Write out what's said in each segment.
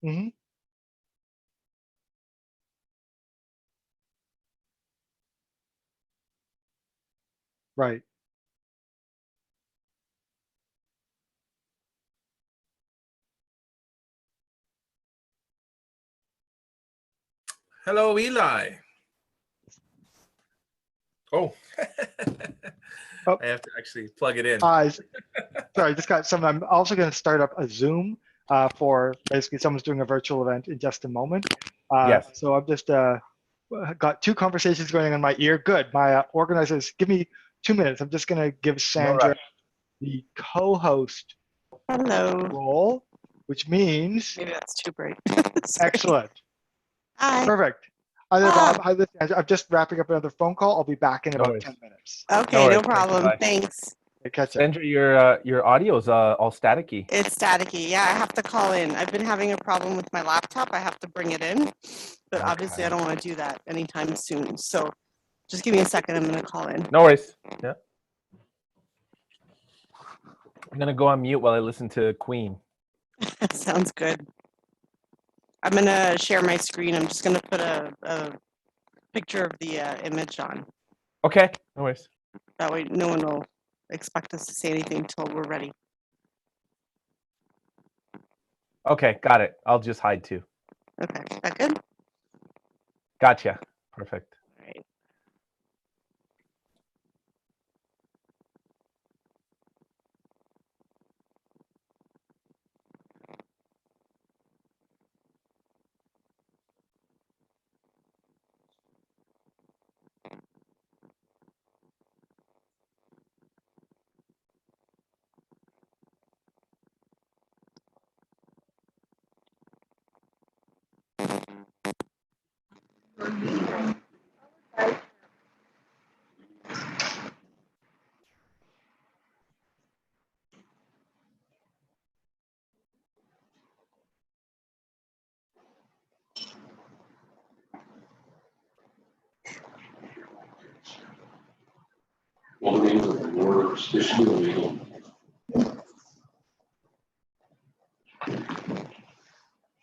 Mm-hmm. Right. Hello, Eli. Oh, Oh, I have to actually plug it in. sorry, just got some. I'm also going to start up a Zoom for basically someone's doing a virtual event in just a moment. Yes. So I've just got two conversations going on in my ear. Good. My organizers, give me 2 minutes. I'm just going to give Sandra the co-host role, which means Maybe that's too bright. excellent. Hi. Perfect. Hi there, Bob. Hi there, Sandra. I'm just wrapping up another phone call. I'll be back in about 10 minutes. Okay, no problem. Thanks. Catch up. Sandra, your audio is all staticky. It's staticky. Yeah, I have to call in. I've been having a problem with my laptop. I have to bring it in, but obviously I don't want to do that anytime soon. So just give me a second. I'm going to call in. No worries. Yeah. I'm going to go on mute while I listen to Queen. Sounds good. I'm going to share my screen. I'm just going to put a picture of the image on. Okay. No worries. That way no one will expect us to say anything until we're ready. Okay, got it. I'll just hide too. Okay, is that good? Gotcha. Perfect. All right. Well, the name of the words, issue illegal.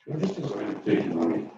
This is going to take money.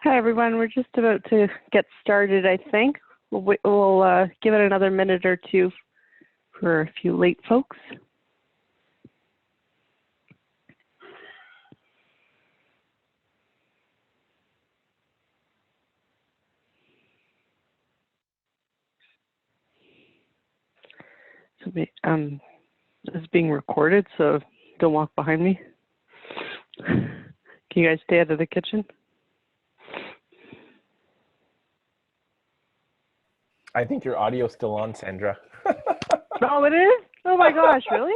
Hi, everyone. We're just about to get started, I think. We'll give it another minute or two for a few late folks. So, this is being recorded, so don't walk behind me. Can you guys stay out of the kitchen? I think your audio's still on, Sandra. Oh, it is? Oh my gosh, really?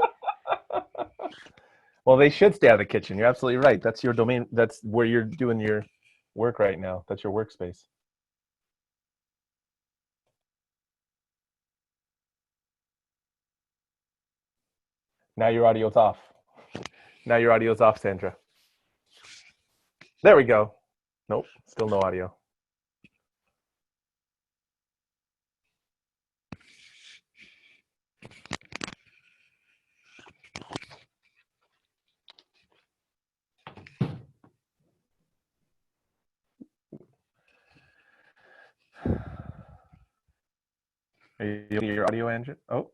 Well, they should stay out of the kitchen. You're absolutely right. That's your domain. That's where you're doing your work right now. That's your workspace. Now your audio's off. Now your audio's off, Sandra. There we go. Nope, still no audio. Are you your audio engine? Oh.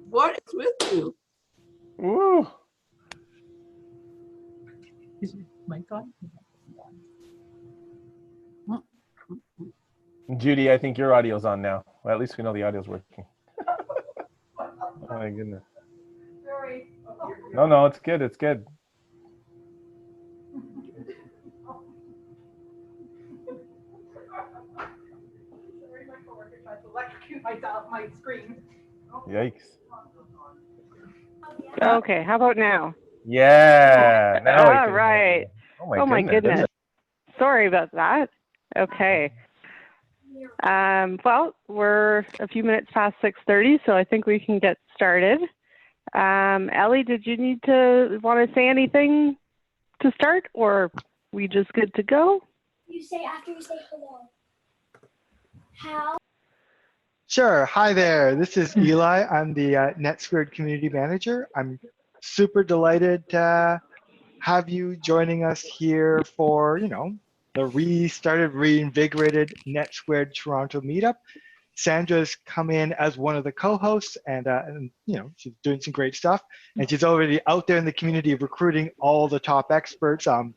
What is with you? Woo. Is it my God? Judy, I think your audio's on now. Well, at least we know the audio's working. Oh my goodness. Sorry. No, it's good. It's good. Sorry, my coworker tried to electrocute my screen. Yikes. Okay, how about now? Yeah. Now we All can right. hear you. Oh my goodness. Sorry about that. Okay. Well, we're a few minutes past 6:30, so I think we can get started. Ellie, did you want to say anything to start, or we just good to go? You say after you say hello. How? Sure. Hi there. This is Eli. I'm the NetSquared community manager. I'm super delighted to have you joining us here for, the restarted, reinvigorated NetSquared Toronto meetup. Sandra's come in as one of the co-hosts, and you know, she's doing some great stuff, and she's already out there in the community recruiting all the top experts. I'm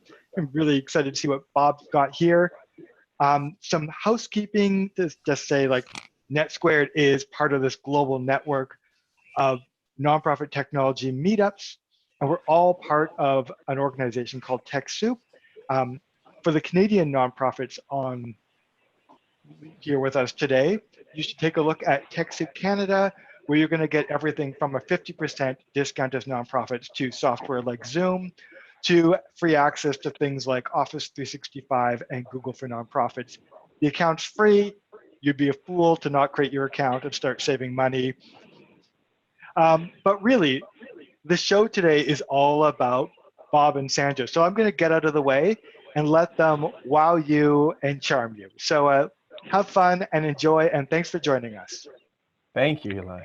really excited to see what Bob's got here. Some housekeeping to just say, like, NetSquared is part of this global network of nonprofit technology meetups, and we're all part of an organization called TechSoup. For the Canadian nonprofits on here with us today, you should take a look at TechSoup Canada, where you're going to get everything from a 50% discount as nonprofits to software like Zoom, to free access to things like Office 365 and Google for Nonprofits. The account's free. You'd be a fool to not create your account and start saving money. But really, the show today is all about Bob and Sandra. So I'm going to get out of the way and let them wow you and charm you. So have fun and enjoy, and thanks for joining us. Thank you, Eli.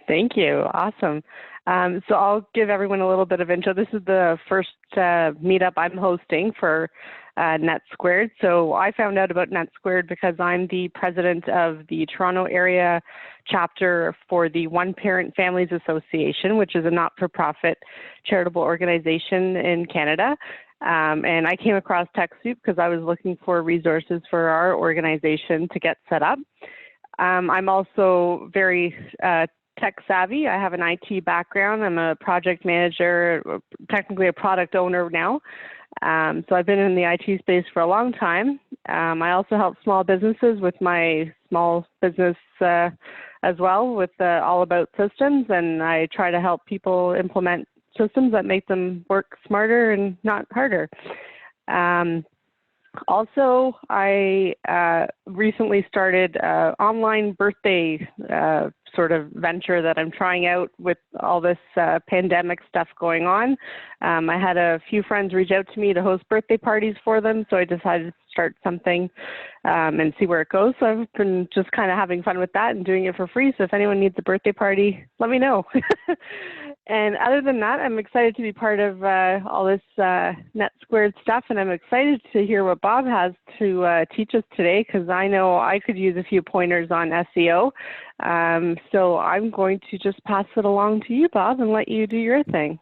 Thank you. Awesome. So I'll give everyone a little bit of intro. This is the first meetup I'm hosting for NetSquared. So I found out about NetSquared because I'm the president of the Toronto area chapter for the One Parent Families Association, which is a not-for-profit charitable organization in Canada. And I came across TechSoup because I was looking for resources for our organization to get set up. I'm also very tech savvy. I have an IT background. I'm a project manager, technically a product owner now. So I've been in the IT space for a long time. I also help small businesses with my small business as well with All About Systems, and I try to help people implement systems that make them work smarter and not harder. Also, I recently started an online birthday sort of venture that I'm trying out with all this pandemic stuff going on. I had a few friends reach out to me to host birthday parties for them, so I decided to start something and see where it goes. So I've been just kind of having fun with that and doing it for free. So if anyone needs a birthday party, let me know. And other than that, I'm excited to be part of all this NetSquared stuff, and I'm excited to hear what Bob has to teach us today, because I know I could use a few pointers on SEO. So I'm going to just pass it along to you, Bob, and let you do your thing.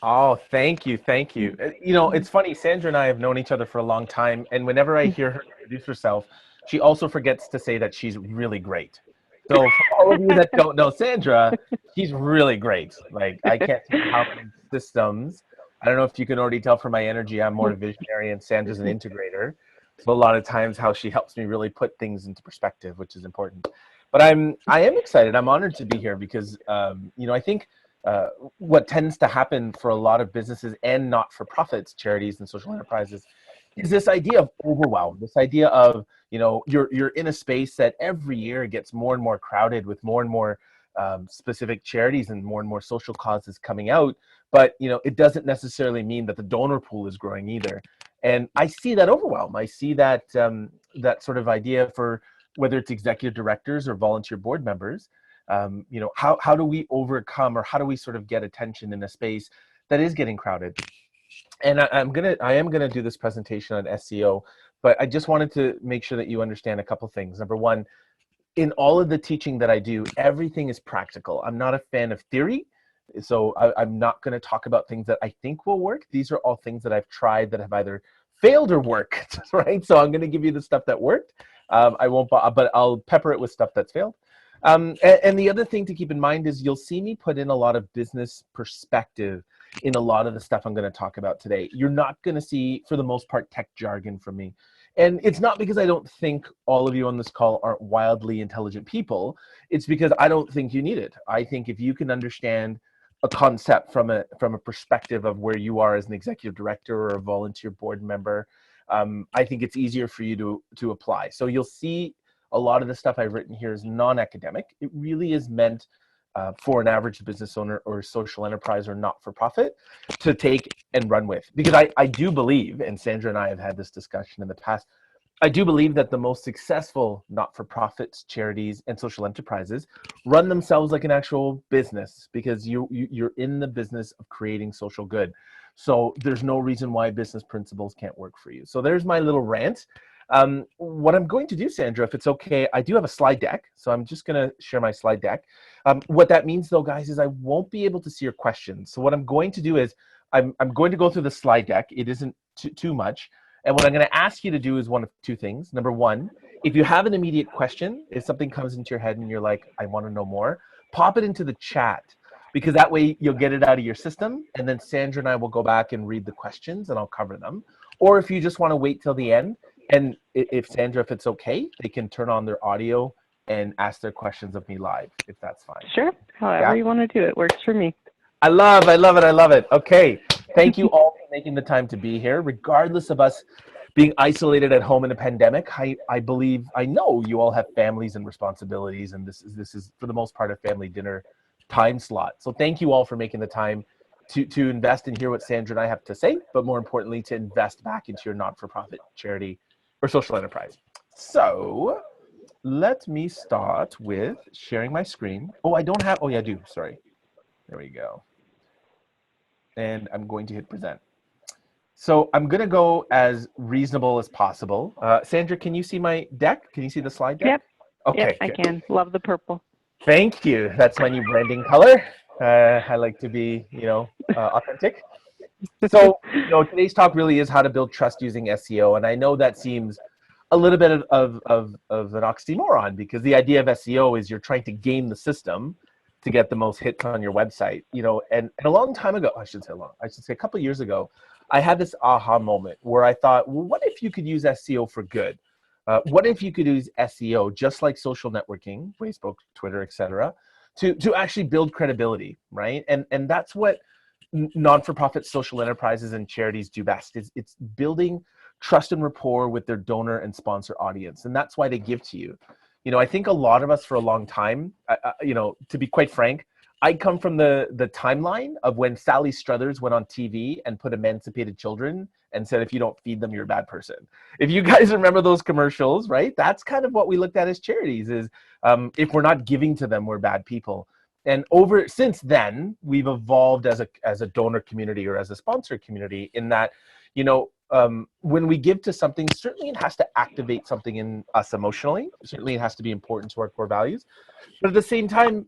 Oh, thank you. Thank you. You know, it's funny, Sandra and I have known each other for a long time, and whenever I hear her introduce herself, she also forgets to say that she's really great. So for all of you that don't know Sandra, she's really great. Like, I can't tell you how many systems. I don't know if you can already tell from my energy, I'm more visionary and Sandra's an integrator. So a lot of times how she helps me really put things into perspective, which is important. But I am excited. I'm honored to be here because, you know, I think what tends to happen for a lot of businesses and not-for-profits, charities and social enterprises, is this idea of overwhelm, this idea of, you know, you're in a space that every year gets more and more crowded with more and more specific charities and more social causes coming out. But, you know, it doesn't necessarily mean that the donor pool is growing either. And I see that overwhelm. I see that that sort of idea for whether it's executive directors or volunteer board members. You know, how do we overcome, or how do we sort of get attention in a space that is getting crowded? And I am gonna do this presentation on SEO, but I just wanted to make sure that you understand a couple things. Number one, in all of the teaching that I do, everything is practical. I'm not a fan of theory, so I'm not going to talk about things that I think will work. These are all things that I've tried that have either failed or worked, right? So I'm going to give you the stuff that worked. I won't, but I'll pepper it with stuff that's failed. And the other thing to keep in mind is you'll see me put in a lot of business perspective in a lot of the stuff I'm going to talk about today. You're not going to see, for the most part, tech jargon from me. And it's not because I don't think all of you on this call aren't wildly intelligent people. It's because I don't think you need it. I think if you can understand a concept from a perspective of where you are as an executive director or a volunteer board member, I think it's easier for you to apply. So you'll see a lot of the stuff I've written here is non-academic. It really is meant for an average business owner or social enterprise or not-for-profit to take and run with. Because I do believe, and Sandra and I have had this discussion in the past, I do believe that the most successful not-for-profits, charities, and social enterprises run themselves like an actual business, because you're in the business of creating social good. So there's no reason why business principles can't work for you. So there's my little rant. What I'm going to do, Sandra, if it's okay, I do have a slide deck. So I'm just going to share my slide deck. What that means, though, guys, is I won't be able to see your questions. So what I'm going to do is I'm going to go through the slide deck. It isn't too much. And what I'm going to ask you to do is one of two things. Number one, if you have an immediate question, if something comes into your head and you're like, I want to know more, pop it into the chat, because that way you'll get it out of your system. And then Sandra and I will go back and read the questions and I'll cover them. Or if you just want to wait till the end, and if Sandra, if it's okay, they can turn on their audio and ask their questions of me live, if that's fine. Sure. However you want to do it works for me. I love it. Okay. Thank you all for making the time to be here, regardless of us being isolated at home in a pandemic. I know you all have families and responsibilities, and this is for the most part a family dinner time slot. So thank you all for making the time to invest and hear what Sandra and I have to say, but more importantly, to invest back into your not-for-profit charity or social enterprise. So let me start with sharing my screen. Oh, I don't have, oh yeah, I do, sorry. There we go. And I'm going to hit present. So I'm going to go as reasonable as possible. Sandra, can you see my deck? Can you see the slide deck? Yep. Okay. Yep, I can. Love the purple. Thank you. That's my new branding color. I like to be, authentic. So, today's talk really is how to build trust using SEO. And I know that seems a little bit of an oxymoron, because the idea of SEO is you're trying to game the system to get the most hits on your website, and a long time ago, I should say a couple of years ago, I had this aha moment where I thought, well, what if you could use SEO for good? What if you could use SEO just like social networking, Facebook, Twitter, etc., to actually build credibility, right? And that's what non-for-profit social enterprises and charities do best. It's building trust and rapport with their donor and sponsor audience, and that's why they give to you. I think a lot of us for a long time, to be quite frank, I come from the timeline of when Sally Struthers went on TV and put emancipated children and said, if you don't feed them, you're a bad person. If you guys remember those commercials, right? That's kind of what we looked at as charities is if we're not giving to them, we're bad people. And since then, we've evolved as a donor community or as a sponsor community in that, when we give to something, certainly it has to activate something in us emotionally. Certainly it has to be important to our core values. But at the same time,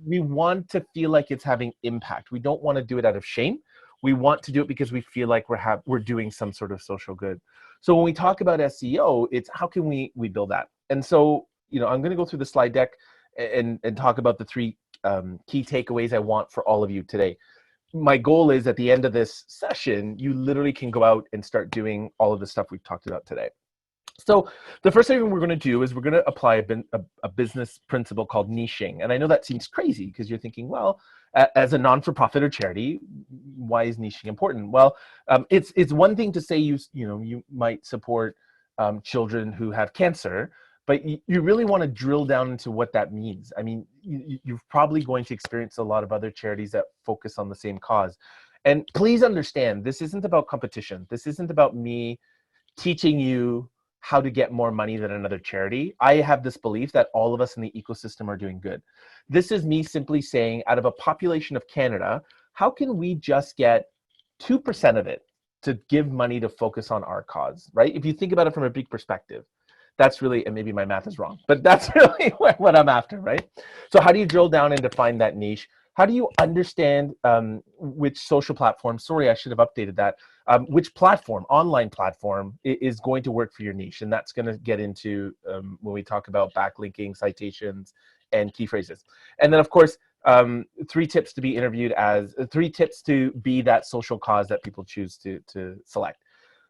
we want to feel like it's having impact. We don't want to do it out of shame. We want to do it because we feel like we're doing some sort of social good. So when we talk about SEO, it's how can we build that? And so, I'm going to go through the slide deck and talk about the three key takeaways I want for all of you today. My goal is at the end of this session, you literally can go out and start doing all of the stuff we've talked about today. So the first thing we're going to do is we're going to apply a business principle called niching. And I know that seems crazy because you're thinking, well, as a non-for-profit or charity, why is niching important? Well, it's one thing to say you might support children who have cancer, but you really want to drill down into what that means. I mean, you're probably going to experience a lot of other charities that focus on the same cause. And please understand, this isn't about competition. This isn't about me teaching you how to get more money than another charity. I have this belief that all of us in the ecosystem are doing good. This is me simply saying, out of a population of Canada, how can we just get 2% of it to give money to focus on our cause, right? If you think about it from a big perspective, that's really, and maybe my math is wrong, but that's really what I'm after, right? So how do you drill down and define that niche? How do you understand which social platform, sorry, I should have updated that, which platform, online platform is going to work for your niche? And that's going to get into when we talk about backlinking, citations, and key phrases. And then of course, 3 tips to be interviewed as, 3 tips to be that social cause that people choose to select.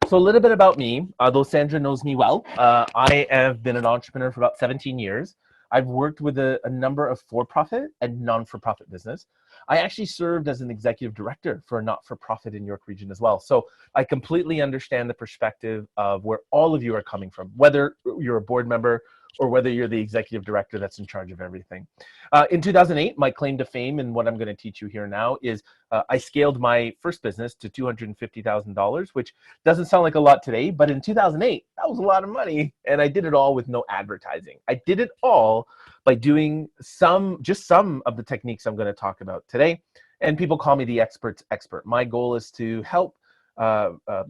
So a little bit about me, though Sandra knows me well. I have been an entrepreneur for about 17 years. I've worked with a number of for-profit and non-for-profit business. I actually served as an executive director for a not-for-profit in York Region as well. So I completely understand the perspective of where all of you are coming from, whether you're a board member or whether you're the executive director that's in charge of everything. In 2008, my claim to fame and what I'm going to teach you here now is I scaled my first business to $250,000, which doesn't sound like a lot today, but in 2008, that was a lot of money. And I did it all with no advertising. I did it all by doing just some of the techniques I'm going to talk about today. And people call me the expert's expert. My goal is to help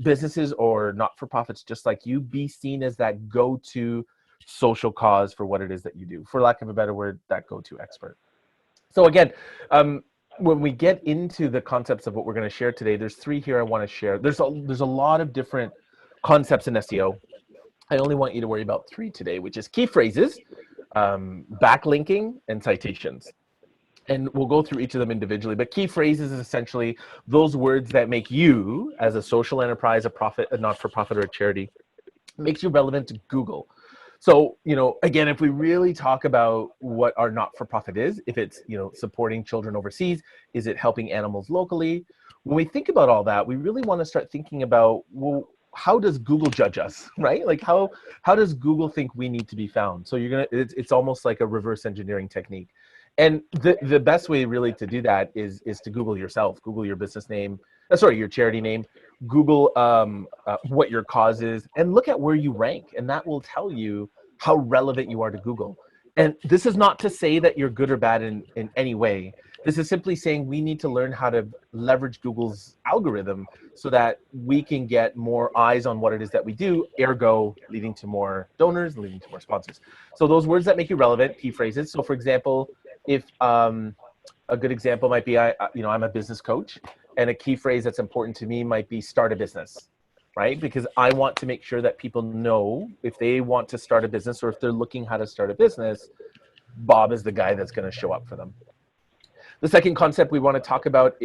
businesses or not-for-profits just like you be seen as that go-to social cause for what it is that you do, for lack of a better word, that go-to expert. So again, when we get into the concepts of what we're going to share today, there's 3 here I want to share. There's a lot of different concepts in SEO. I only want you to worry about 3 today, which is key phrases, backlinking, and citations. And we'll go through each of them individually, but key phrases is essentially those words that make you, as a social enterprise, a profit, a not-for-profit, or a charity, makes you relevant to Google. So, again, if we really talk about what our not-for-profit is, if it's, supporting children overseas, is it helping animals locally? When we think about all that, we really want to start thinking about, well, how does Google judge us, right? Like how does Google think we need to be found? So it's almost like a reverse engineering technique. And the best way really to do that is to Google yourself, Google your business name, your charity name, Google what your cause is, and look at where you rank, and that will tell you how relevant you are to Google. And this is not to say that you're good or bad in any way. This is simply saying we need to learn how to leverage Google's algorithm so that we can get more eyes on what it is that we do, ergo leading to more donors, leading to more sponsors. So those words that make you relevant, key phrases. So for example, if a good example might be, I'm a business coach, and a key phrase that's important to me might be start a business, right? Because I want to make sure that people know if they want to start a business or if they're looking how to start a business, Bob is the guy that's going to show up for them. The second concept we want to talk about,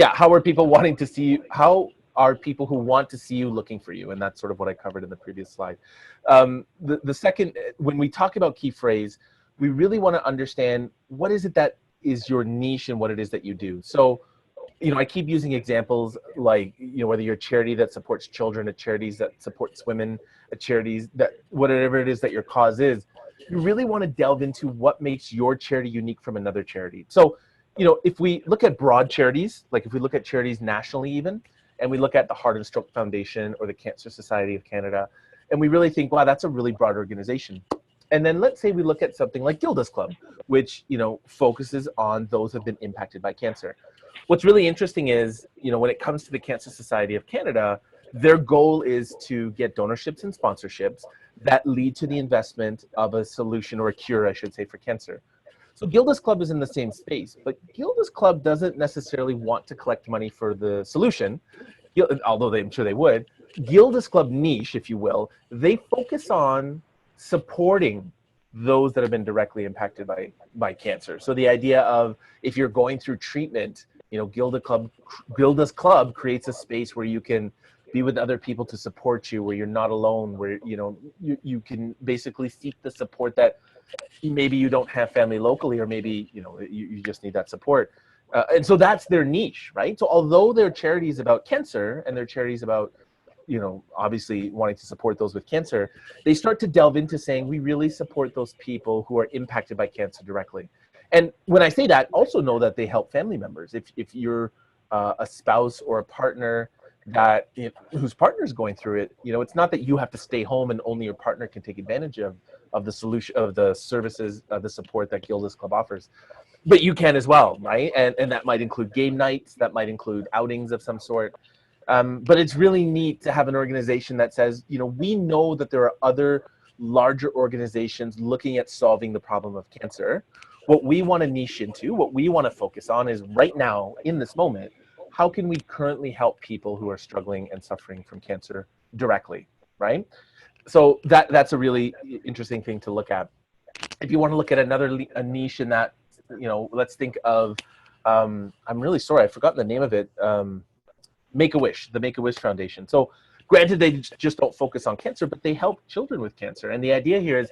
how are people wanting to see you? How are people who want to see you looking for you? And that's sort of what I covered in the previous slide. The second, when we talk about key phrase, we really want to understand what is it that is your niche and what it is that you do. So, I keep using examples like, whether you're a charity that supports children, a charities that supports women, a charities that, whatever it is that your cause is, you really want to delve into what makes your charity unique from another charity. So, if we look at broad charities, like if we look at charities nationally even, and we look at the Heart and Stroke Foundation or the Cancer Society of Canada, and we really think, wow, that's a really broad organization. And then let's say we look at something like Gilda's Club, which, focuses on those who have been impacted by cancer. What's really interesting is, when it comes to the Cancer Society of Canada, their goal is to get donorships and sponsorships that lead to the investment of a solution, or a cure, I should say, for cancer. So Gilda's Club is in the same space, but Gilda's Club doesn't necessarily want to collect money for the solution, although I'm sure they would. Gilda's Club niche, if you will, they focus on supporting those that have been directly impacted by cancer. So the idea of, if you're going through treatment, Gilda's Club creates a space where you can be with other people to support you, where you're not alone, where you can basically seek the support that maybe you don't have family locally, or maybe you just need that support. And so that's their niche, right? So although their charity is about cancer and their charity is about obviously wanting to support those with cancer, they start to delve into saying, we really support those people who are impacted by cancer directly. And when I say that, also know that they help family members. If you're a spouse or a partner that whose partner is going through it, it's not that you have to stay home and only your partner can take advantage of the solution, of the services, the support that Gilda's Club offers. But you can as well, right? And that might include game nights, that might include outings of some sort. But it's really neat to have an organization that says, we know that there are other larger organizations looking at solving the problem of cancer. What we want to niche into, what we want to focus on is right now, in this moment, how can we currently help people who are struggling and suffering from cancer directly, right? So that's a really interesting thing to look at. If you want to look at a niche in that, let's think of, I'm really sorry, I've forgotten the name of it, Make-A-Wish, the Make-A-Wish Foundation. So granted, they just don't focus on cancer, but they help children with cancer. And the idea here is,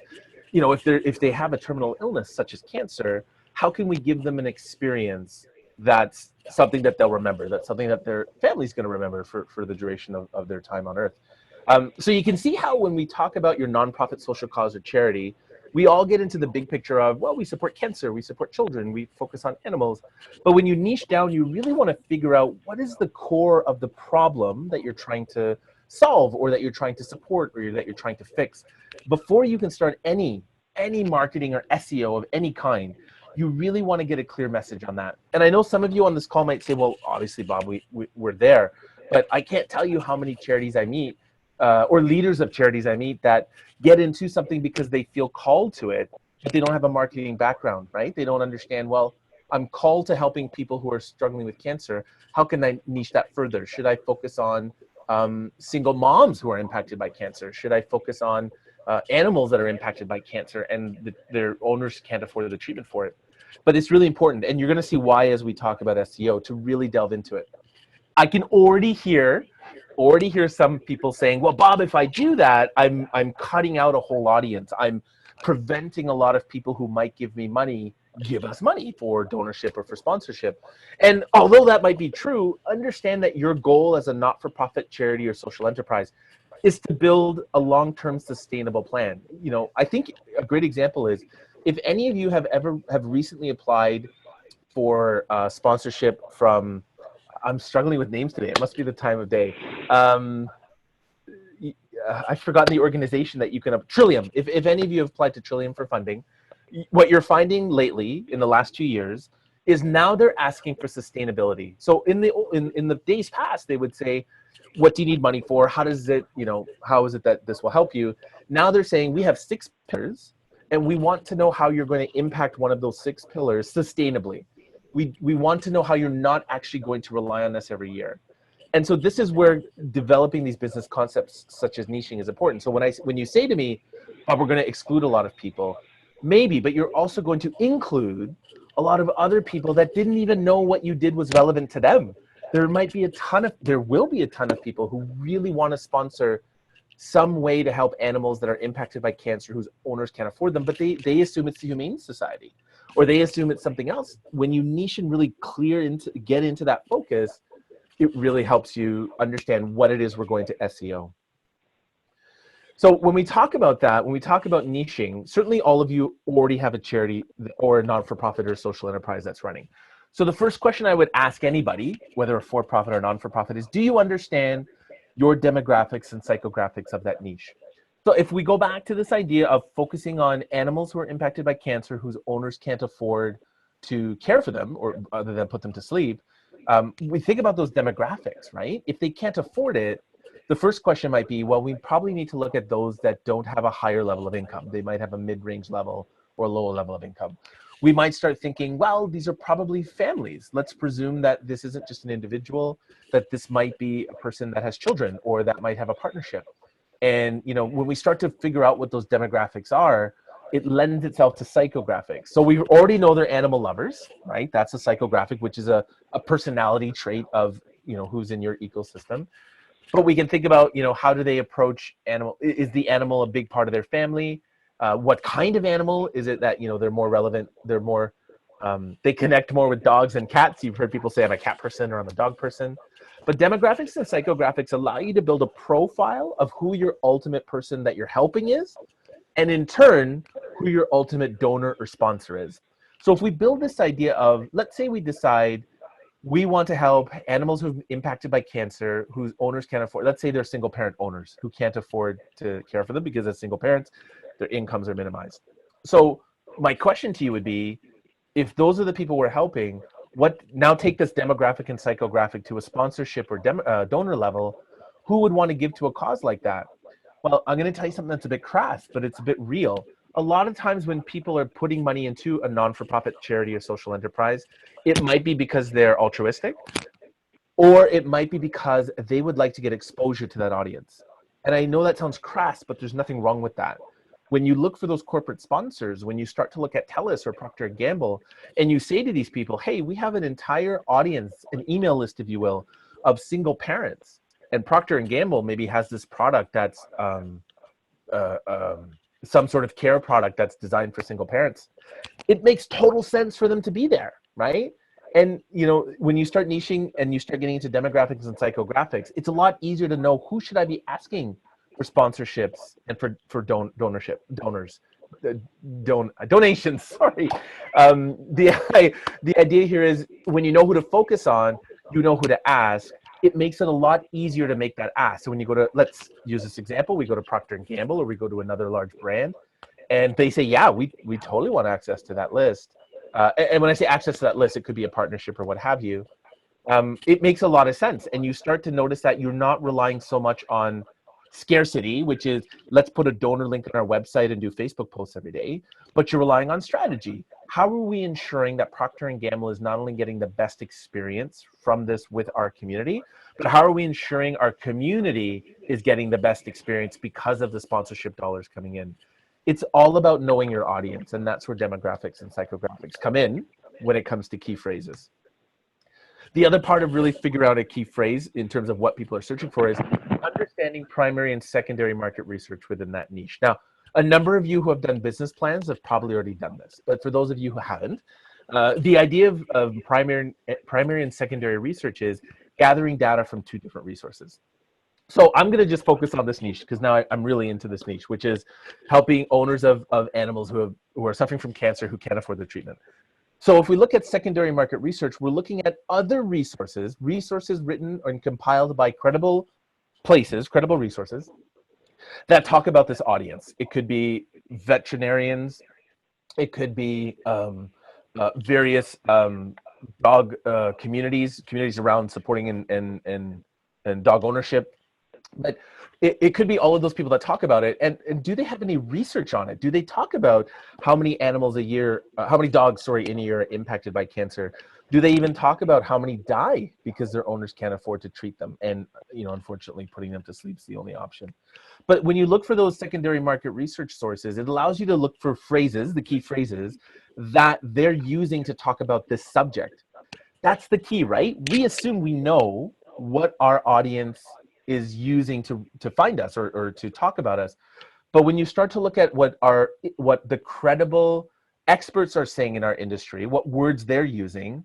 if they have a terminal illness such as cancer, how can we give them an experience that's something that they'll remember, that's something that their family's going to remember for the duration of their time on Earth. So you can see how when we talk about your nonprofit, social cause, or charity, we all get into the big picture of, well, we support cancer, we support children, we focus on animals. But when you niche down, you really want to figure out what is the core of the problem that you're trying to solve, or that you're trying to support, or that you're trying to fix. Before you can start any marketing or SEO of any kind, You really want to get a clear message on that. And I know some of you on this call might say, well, obviously, Bob, we're there. But I can't tell you how many charities I meet or leaders of charities I meet that get into something because they feel called to it, but they don't have a marketing background, right? They don't understand, well, I'm called to helping people who are struggling with cancer. How can I niche that further? Should I focus on single moms who are impacted by cancer? Should I focus on animals that are impacted by cancer and their owners can't afford the treatment for it? But it's really important. And you're going to see why as we talk about SEO, to really delve into it. I can already hear some people saying, well, Bob, if I do that, I'm cutting out a whole audience. I'm preventing a lot of people who might give us money for donorship or for sponsorship. And although that might be true, understand that your goal as a not-for-profit charity or social enterprise is to build a long-term sustainable plan. You know, I think a great example is if any of you have recently applied for sponsorship from, I'm struggling with names today. It must be the time of day. I've forgotten the organization that you can have. Trillium. If any of you have applied to Trillium for funding, what you're finding lately in the last 2 years is now they're asking for sustainability. So in the days past, they would say, what do you need money for? How is it that this will help you? Now they're saying we have 6 pillars and we want to know how you're going to impact one of those 6 pillars sustainably. We want to know how you're not actually going to rely on us every year. And so this is where developing these business concepts such as niching is important. So when you say to me, oh, we're going to exclude a lot of people, maybe, but you're also going to include a lot of other people that didn't even know what you did was relevant to them. There will be a ton of people who really want to sponsor some way to help animals that are impacted by cancer whose owners can't afford them, but they assume it's the Humane Society, or they assume it's something else. When you niche and really get into that focus, it really helps you understand what it is we're going to SEO. So when we talk about that, when we talk about niching, certainly all of you already have a charity or a non-for-profit or social enterprise that's running. So the first question I would ask anybody, whether a for-profit or non-for-profit, is do you understand your demographics and psychographics of that niche? So if we go back to this idea of focusing on animals who are impacted by cancer whose owners can't afford to care for them or other than put them to sleep, we think about those demographics, right? If they can't afford it, the first question might be, well, we probably need to look at those that don't have a higher level of income. They might have a mid-range level or lower level of income. We might start thinking, well, these are probably families. Let's presume that this isn't just an individual, that this might be a person that has children or that might have a partnership. And you know, when we start to figure out what those demographics are, it lends itself to psychographics. So we already know they're animal lovers, right? That's a psychographic, which is a personality trait of, you know, who's in your ecosystem. But we can think about, you know, how do they approach animal? Is the animal a big part of their family? What kind of animal is it that, you know, they're more relevant? They're more, they connect more with dogs and cats. You've heard people say I'm a cat person or I'm a dog person. But demographics and psychographics allow you to build a profile of who your ultimate person that you're helping is, and in turn, who your ultimate donor or sponsor is. So if we build this idea of, let's say we decide we want to help animals who've been impacted by cancer, whose owners can't afford, let's say they're single parent owners who can't afford to care for them because as single parents, their incomes are minimized. So my question to you would be, if those are the people we're helping, now take this demographic and psychographic to a sponsorship or donor level, who would want to give to a cause like that? Well, I'm going to tell you something that's a bit crass, but it's a bit real. A lot of times when people are putting money into a non-for-profit charity or social enterprise, it might be because they're altruistic, or it might be because they would like to get exposure to that audience. And I know that sounds crass, but there's nothing wrong with that. When you look for those corporate sponsors, when you start to look at TELUS or Procter & Gamble, and you say to these people, hey, we have an entire audience, an email list, if you will, of single parents. And Procter & Gamble maybe has this product that's some sort of care product that's designed for single parents. It makes total sense for them to be there, right? And you know, when you start niching and you start getting into demographics and psychographics, it's a lot easier to know who should I be asking for sponsorships and for donations. Sorry. The idea here is when you know who to focus on, you know who to ask. It makes it a lot easier to make that ask. So when you go to, let's use this example, we go to Procter & Gamble or we go to another large brand and they say, yeah, we totally want access to that list. and when I say access to that list, it could be a partnership or what have you. It makes a lot of sense. And you start to notice that you're not relying so much on scarcity, which is let's put a donor link on our website and do Facebook posts every day, but you're relying on strategy. How are we ensuring that Procter & Gamble is not only getting the best experience from this with our community, but how are we ensuring our community is getting the best experience because of the sponsorship dollars coming in? It's all about knowing your audience, and that's where demographics and psychographics come in when it comes to key phrases. The other part of really figuring out a key phrase in terms of what people are searching for is understanding primary and secondary market research within that niche. Now, a number of you who have done business plans have probably already done this, but for those of you who haven't, the idea of primary and secondary research is gathering data from two different resources. So I'm going to just focus on this niche because now I'm really into this niche, which is helping owners of animals who are suffering from cancer who can't afford the treatment. So if we look at secondary market research, we're looking at other resources written and compiled by credible places, credible resources that talk about this audience. It could be veterinarians, it could be various dog communities around supporting and dog ownership. But it could be all of those people that talk about it. And do they have any research on it? Do they talk about how many animals a year, how many dogs, in a year are impacted by cancer? Do they even talk about how many die because their owners can't afford to treat them? And, unfortunately, putting them to sleep is the only option. But when you look for those secondary market research sources, it allows you to look for phrases, the key phrases, that they're using to talk about this subject. That's the key, right? We assume we know what our audience is using to find us or to talk about us. But when you start to look at what the credible experts are saying in our industry, what words they're using,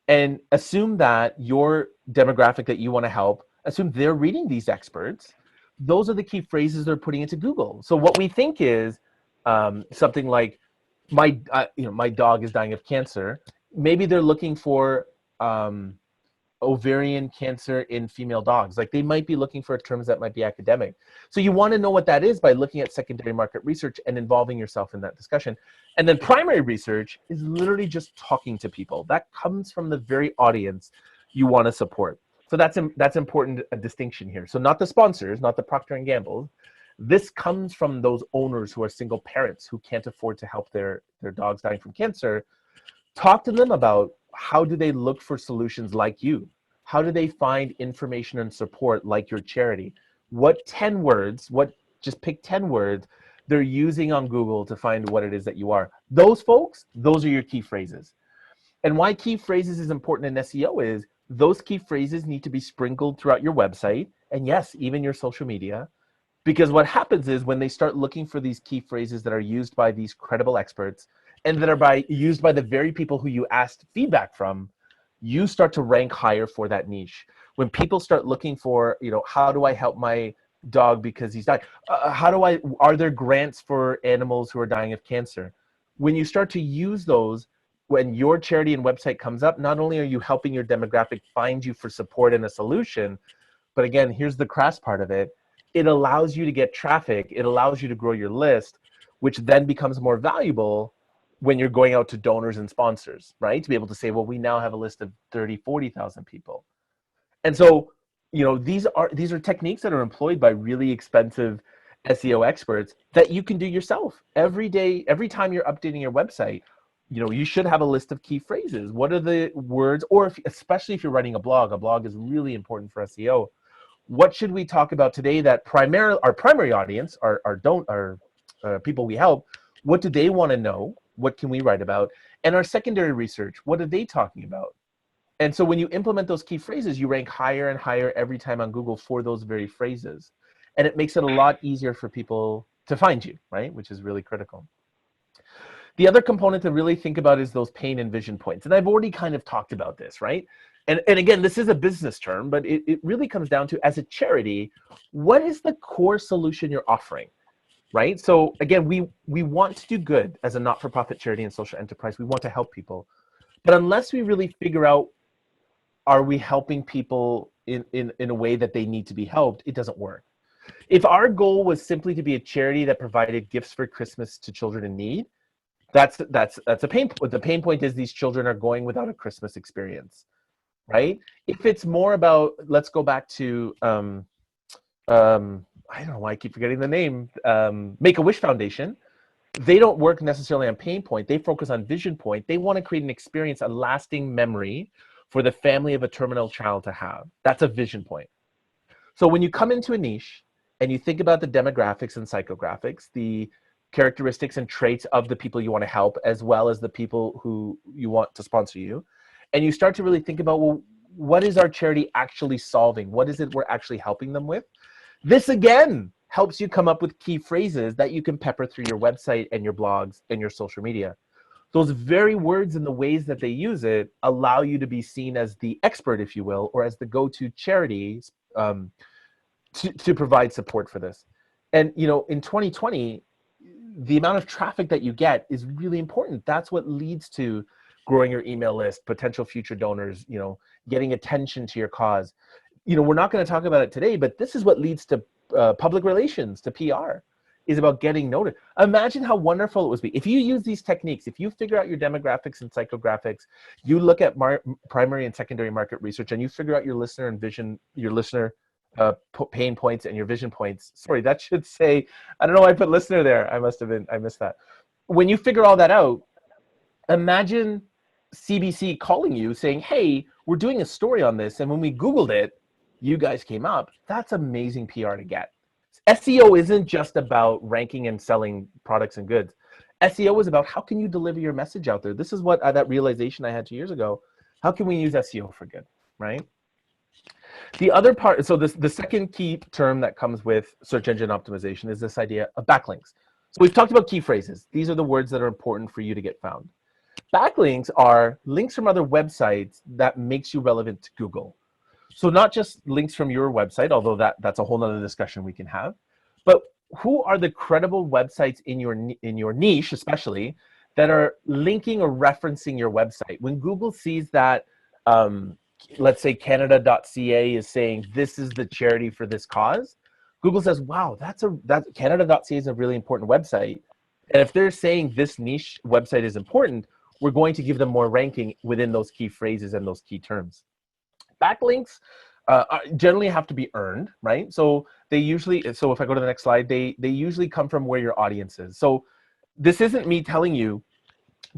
and assume that your demographic that you want to help, assume they're reading these experts, those are the key phrases they're putting into Google. So what we think is something like, my dog is dying of cancer. Maybe they're looking for ovarian cancer in female dogs. Like, they might be looking for terms that might be academic. So you want to know what that is by looking at secondary market research and involving yourself in that discussion. And then primary research is literally just talking to people. That comes from the very audience you want to support. So that's important, a distinction here. So not the sponsors, not the Procter & Gamble. This comes from those owners who are single parents who can't afford to help their dogs dying from cancer. Talk to them about how do they look for solutions like you? How do they find information and support like your charity? What 10 words, just pick 10 words they're using on Google to find what it is that you are. Those folks, those are your key phrases. And why key phrases is important in SEO is those key phrases need to be sprinkled throughout your website, and yes, even your social media. Because what happens is when they start looking for these key phrases that are used by these credible experts and that are used by the very people who you asked feedback from, you start to rank higher for that niche. When people start looking for, how do I help my dog because he's dying? Are there grants for animals who are dying of cancer? When you start to use those, when your charity and website comes up, not only are you helping your demographic find you for support and a solution, but again, here's the crass part of it. It allows you to get traffic. It allows you to grow your list, which then becomes more valuable when you're going out to donors and sponsors, right? To be able to say, well, we now have a list of 30, 40,000 people. And so, these are techniques that are employed by really expensive SEO experts that you can do yourself. Every day, every time you're updating your website, you should have a list of key phrases. What are the words, or especially if you're writing a blog is really important for SEO. What should we talk about today that our primary audience, our people we help, what do they want to know? What can we write about? And our secondary research, what are they talking about? And so when you implement those key phrases, you rank higher and higher every time on Google for those very phrases. And it makes it a lot easier for people to find you, right? Which is really critical. The other component to really think about is those pain and vision points. And I've already kind of talked about this, right? And again, this is a business term, but it really comes down to, as a charity, what is the core solution you're offering? Right? So again, we want to do good as a not-for-profit charity and social enterprise. We want to help people. But unless we really figure out, are we helping people in a way that they need to be helped, it doesn't work. If our goal was simply to be a charity that provided gifts for Christmas to children in need, That's a pain point. The pain point is these children are going without a Christmas experience, right? If it's more about, let's go back to I don't know why I keep forgetting the name, Make-A-Wish Foundation. They don't work necessarily on pain point. They focus on vision point. They want to create an experience, a lasting memory for the family of a terminal child to have. That's a vision point. So when you come into a niche and you think about the demographics and psychographics, the characteristics and traits of the people you want to help, as well as the people who you want to sponsor you, and you start to really think about, well, what is our charity actually solving? What is it we're actually helping them with? This, again, helps you come up with key phrases that you can pepper through your website and your blogs and your social media. Those very words and the ways that they use it allow you to be seen as the expert, if you will, or as the go-to charity to provide support for this. And, you know, in 2020, the amount of traffic that you get is really important. That's what leads to growing your email list, potential future donors, you know, getting attention to your cause. You know, we're not going to talk about it today, but this is what leads to public relations, to PR, is about getting noted. Imagine how wonderful it would be if you use these techniques, if you figure out your demographics and psychographics, you look at primary and secondary market research, and you figure out your listener and vision, your listener pain points and your vision points. Sorry, that should say, I don't know why I put listener there. I missed that. When you figure all that out, imagine CBC calling you saying, hey, we're doing a story on this, and when we Googled it, you guys came up. That's amazing PR to get. SEO isn't just about ranking and selling products and goods. SEO is about how can you deliver your message out there. This is what that realization I had 2 years ago. How can we use SEO for good, right? The other part, so the second key term that comes with search engine optimization is this idea of backlinks. So we've talked about key phrases. These are the words that are important for you to get found. Backlinks are links from other websites that makes you relevant to Google. So not just links from your website, although that's a whole nother discussion we can have, but who are the credible websites in your niche, especially, that are linking or referencing your website? When Google sees that, let's say Canada.ca is saying this is the charity for this cause, Google says, wow, that Canada.ca is a really important website. And if they're saying this niche website is important, we're going to give them more ranking within those key phrases and those key terms. Backlinks generally have to be earned, right? So they usually, so if I go to the next slide, they usually come from where your audience is. So this isn't me telling you,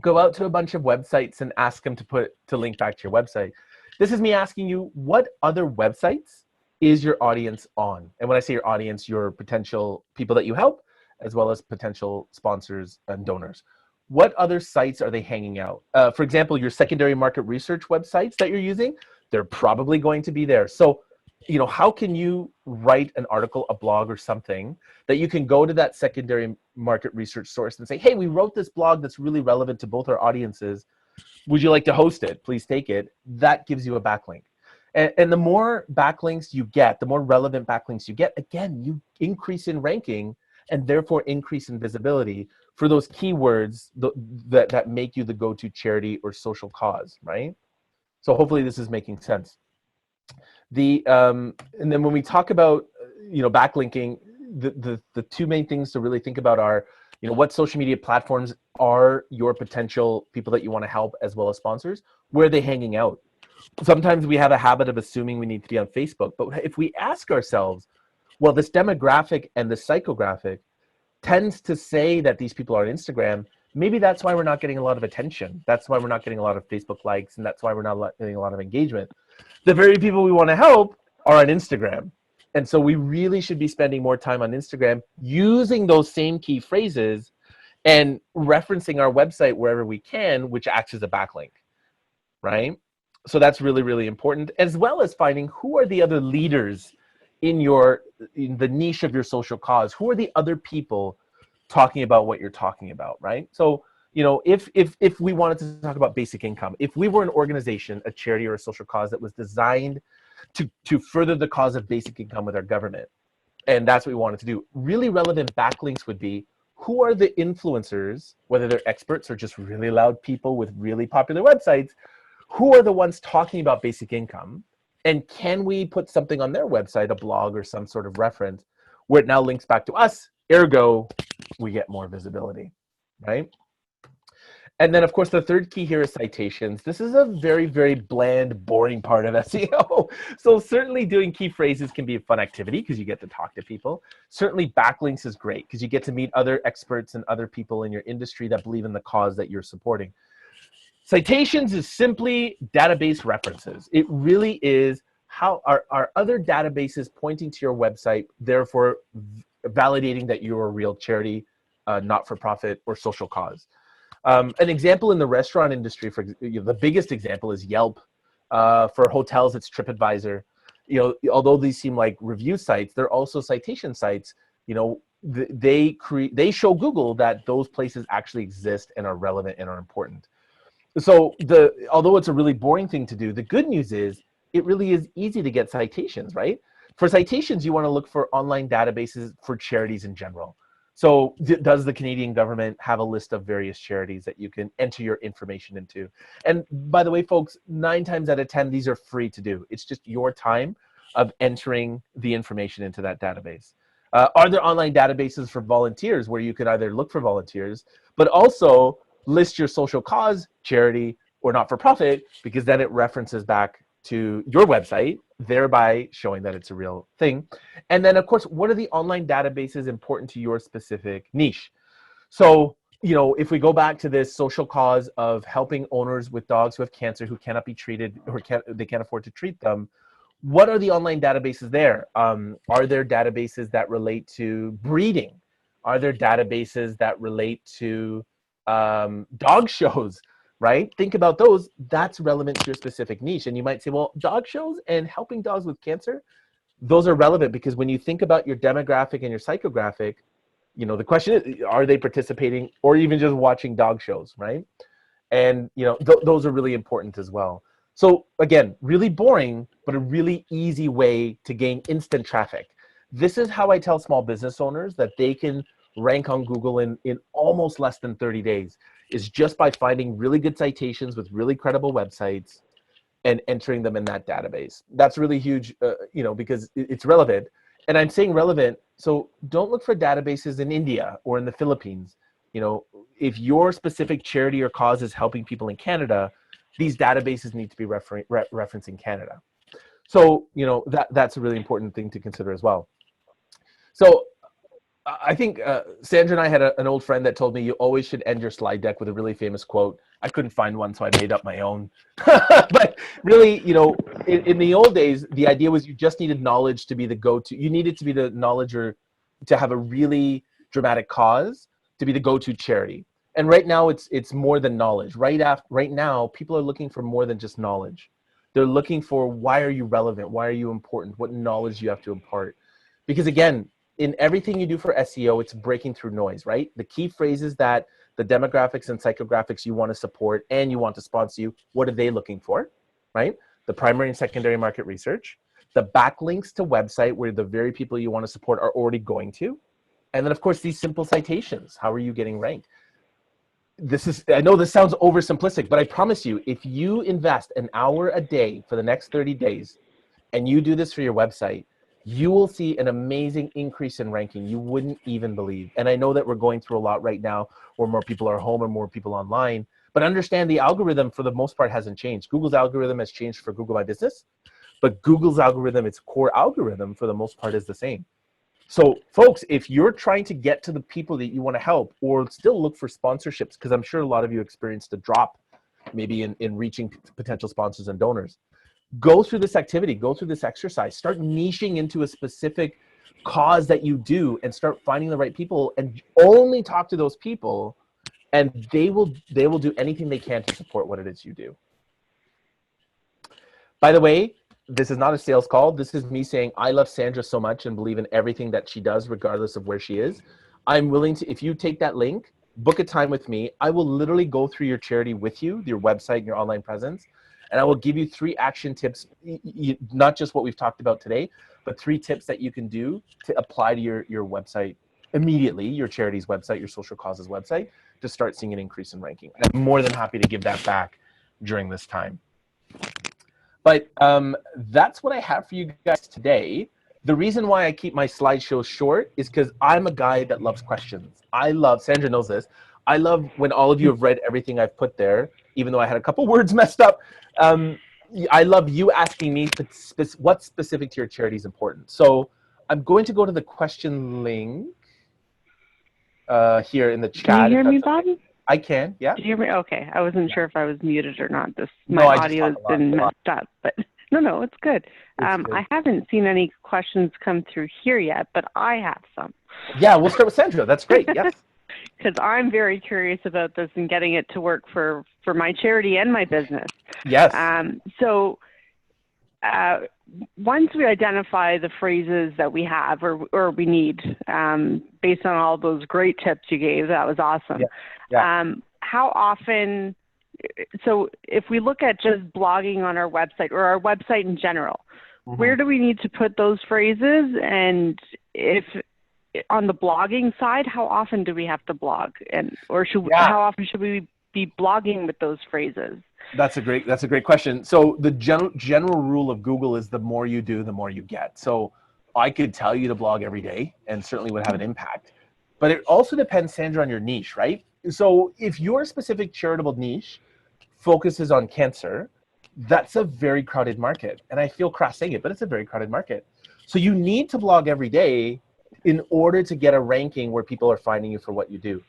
go out to a bunch of websites and ask them to link back to your website. This is me asking you, what other websites is your audience on? And when I say your audience, your potential people that you help, as well as potential sponsors and donors. What other sites are they hanging out? For example, your secondary market research websites that you're using, they're probably going to be there. So, you know, how can you write an article, a blog or something that you can go to that secondary market research source and say, hey, we wrote this blog that's really relevant to both our audiences. Would you like to host it? Please take it. That gives you a backlink. And the more backlinks you get, the more relevant backlinks you get, again, you increase in ranking and therefore increase in visibility for those keywords that make you the go-to charity or social cause, right? So hopefully this is making sense. And then when we talk about, you know, backlinking, the two main things to really think about are, you know, what social media platforms are your potential people that you want to help as well as sponsors? Where are they hanging out? Sometimes we have a habit of assuming we need to be on Facebook, but if we ask ourselves, well, this demographic and the psychographic tends to say that these people are on Instagram, maybe that's why we're not getting a lot of attention. That's why we're not getting a lot of Facebook likes, and that's why we're not getting a lot of engagement. The very people we want to help are on Instagram. And so we really should be spending more time on Instagram using those same key phrases and referencing our website wherever we can, which acts as a backlink, right? So that's really, really important, as well as finding who are the other leaders in the niche of your social cause. Who are the other people talking about what you're talking about, right? So, you know, if we wanted to talk about basic income, if we were an organization, a charity or a social cause that was designed to further the cause of basic income with our government, and that's what we wanted to do, really relevant backlinks would be, who are the influencers, whether they're experts or just really loud people with really popular websites, who are the ones talking about basic income? And can we put something on their website, a blog or some sort of reference, where it now links back to us, ergo, we get more visibility, right? And then, of course, the third key here is citations. This is a very, very bland, boring part of SEO. So certainly doing key phrases can be a fun activity because you get to talk to people. Certainly backlinks is great because you get to meet other experts and other people in your industry that believe in the cause that you're supporting. Citations is simply database references. It really is how are other databases pointing to your website, therefore validating that you're a real charity, not-for-profit, or social cause. An example in the restaurant industry, the biggest example is Yelp. For hotels, it's TripAdvisor. Although these seem like review sites, they're also citation sites. They show Google that those places actually exist and are relevant and are important. So although it's a really boring thing to do, the good news is it really is easy to get citations, right? For citations, you want to look for online databases for charities in general. So does the Canadian government have a list of various charities that you can enter your information into? And by the way, folks, 9 times out of 10, these are free to do. It's just your time of entering the information into that database. Are there online databases for volunteers where you could either look for volunteers, but also list your social cause, charity, or not-for-profit, because then it references back to your website, thereby showing that it's a real thing. And then, of course, what are the online databases important to your specific niche? So, if we go back to this social cause of helping owners with dogs who have cancer who cannot be treated or they can't afford to treat them, what are the online databases there? Are there databases that relate to breeding? Are there databases that relate to dog shows? Right? Think about those. That's relevant to your specific niche. And you might say, well, dog shows and helping dogs with cancer, those are relevant because when you think about your demographic and your psychographic, the question is, are they participating or even just watching dog shows, right? And, those are really important as well. So again, really boring, but a really easy way to gain instant traffic. This is how I tell small business owners that they can rank on Google in almost less than 30 days. Is just by finding really good citations with really credible websites and entering them in that database. That's really huge, because it's relevant. And I'm saying relevant, so don't look for databases in India or in the Philippines. If your specific charity or cause is helping people in Canada, these databases need to be referencing Canada. So, that's a really important thing to consider as well. So, I think Sandra and I had an old friend that told me you always should end your slide deck with a really famous quote. I couldn't find one, so I made up my own. But really, in the old days, the idea was you just needed knowledge to be the go-to. You needed to be the knowledge or to have a really dramatic cause to be the go-to charity. And right now, it's more than knowledge. Right now, people are looking for more than just knowledge. They're looking for why are you relevant? Why are you important? What knowledge do you have to impart? Because again, in everything you do for SEO, it's breaking through noise, right? The key phrases that the demographics and psychographics you want to support and you want to sponsor you, what are they looking for, right? The primary and secondary market research, the backlinks to website where the very people you want to support are already going to. And then, of course, these simple citations. How are you getting ranked? I know this sounds oversimplistic, but I promise you, if you invest an hour a day for the next 30 days and you do this for your website, you will see an amazing increase in ranking you wouldn't even believe. And I know that we're going through a lot right now where more people are home and more people online, but understand the algorithm for the most part hasn't changed. Google's algorithm has changed for Google My Business, but Google's algorithm, its core algorithm for the most part is the same. So folks, if you're trying to get to the people that you want to help or still look for sponsorships, because I'm sure a lot of you experienced a drop maybe in reaching potential sponsors and donors, go through this activity, go through this exercise, start niching into a specific cause that you do and start finding the right people and only talk to those people and they will do anything they can to support what it is you do. By the way, this is not a sales call. This is me saying I love Sandra so much and believe in everything that she does regardless of where she is. I'm willing to, if you take that link, book a time with me, I will literally go through your charity with you, your website and your online presence. And I will give you 3 action tips, not just what we've talked about today, but 3 tips that you can do to apply to your website immediately, your charity's website, your social causes website, to start seeing an increase in ranking. And I'm more than happy to give that back during this time. But that's what I have for you guys today. The reason why I keep my slideshows short is because I'm a guy that loves questions. Sandra knows this, I love when all of you have read everything I've put there, even though I had a couple words messed up. I love you asking me what's specific to your charity is important. So I'm going to go to the question link here in the chat. Can you hear me, Bob? Okay. I can, yeah. Did you hear me? Okay, I wasn't sure if I was muted or not. No, My audio has been messed up, but no, it's good. Good. I haven't seen any questions come through here yet, but I have some. Yeah, we'll start with Sandra. That's great. Yes. Because I'm very curious about this and getting it to work for my charity and my business. Yes. So once we identify the phrases that we have or we need, based on all those great tips you gave, that was awesome. Yeah. How often, so if we look at just blogging on our website or our website in general, where do we need to put those phrases? And if on the blogging side, how often do we have to blog? How often should we be blogging with those phrases? That's a great question. So the general rule of Google is the more you do, the more you get. So I could tell you to blog every day and certainly would have an impact. But it also depends, Sandra, on your niche, right? So if your specific charitable niche focuses on cancer, that's a very crowded market. And I feel crass saying it, but it's a very crowded market. So you need to blog every day in order to get a ranking where people are finding you for what you do.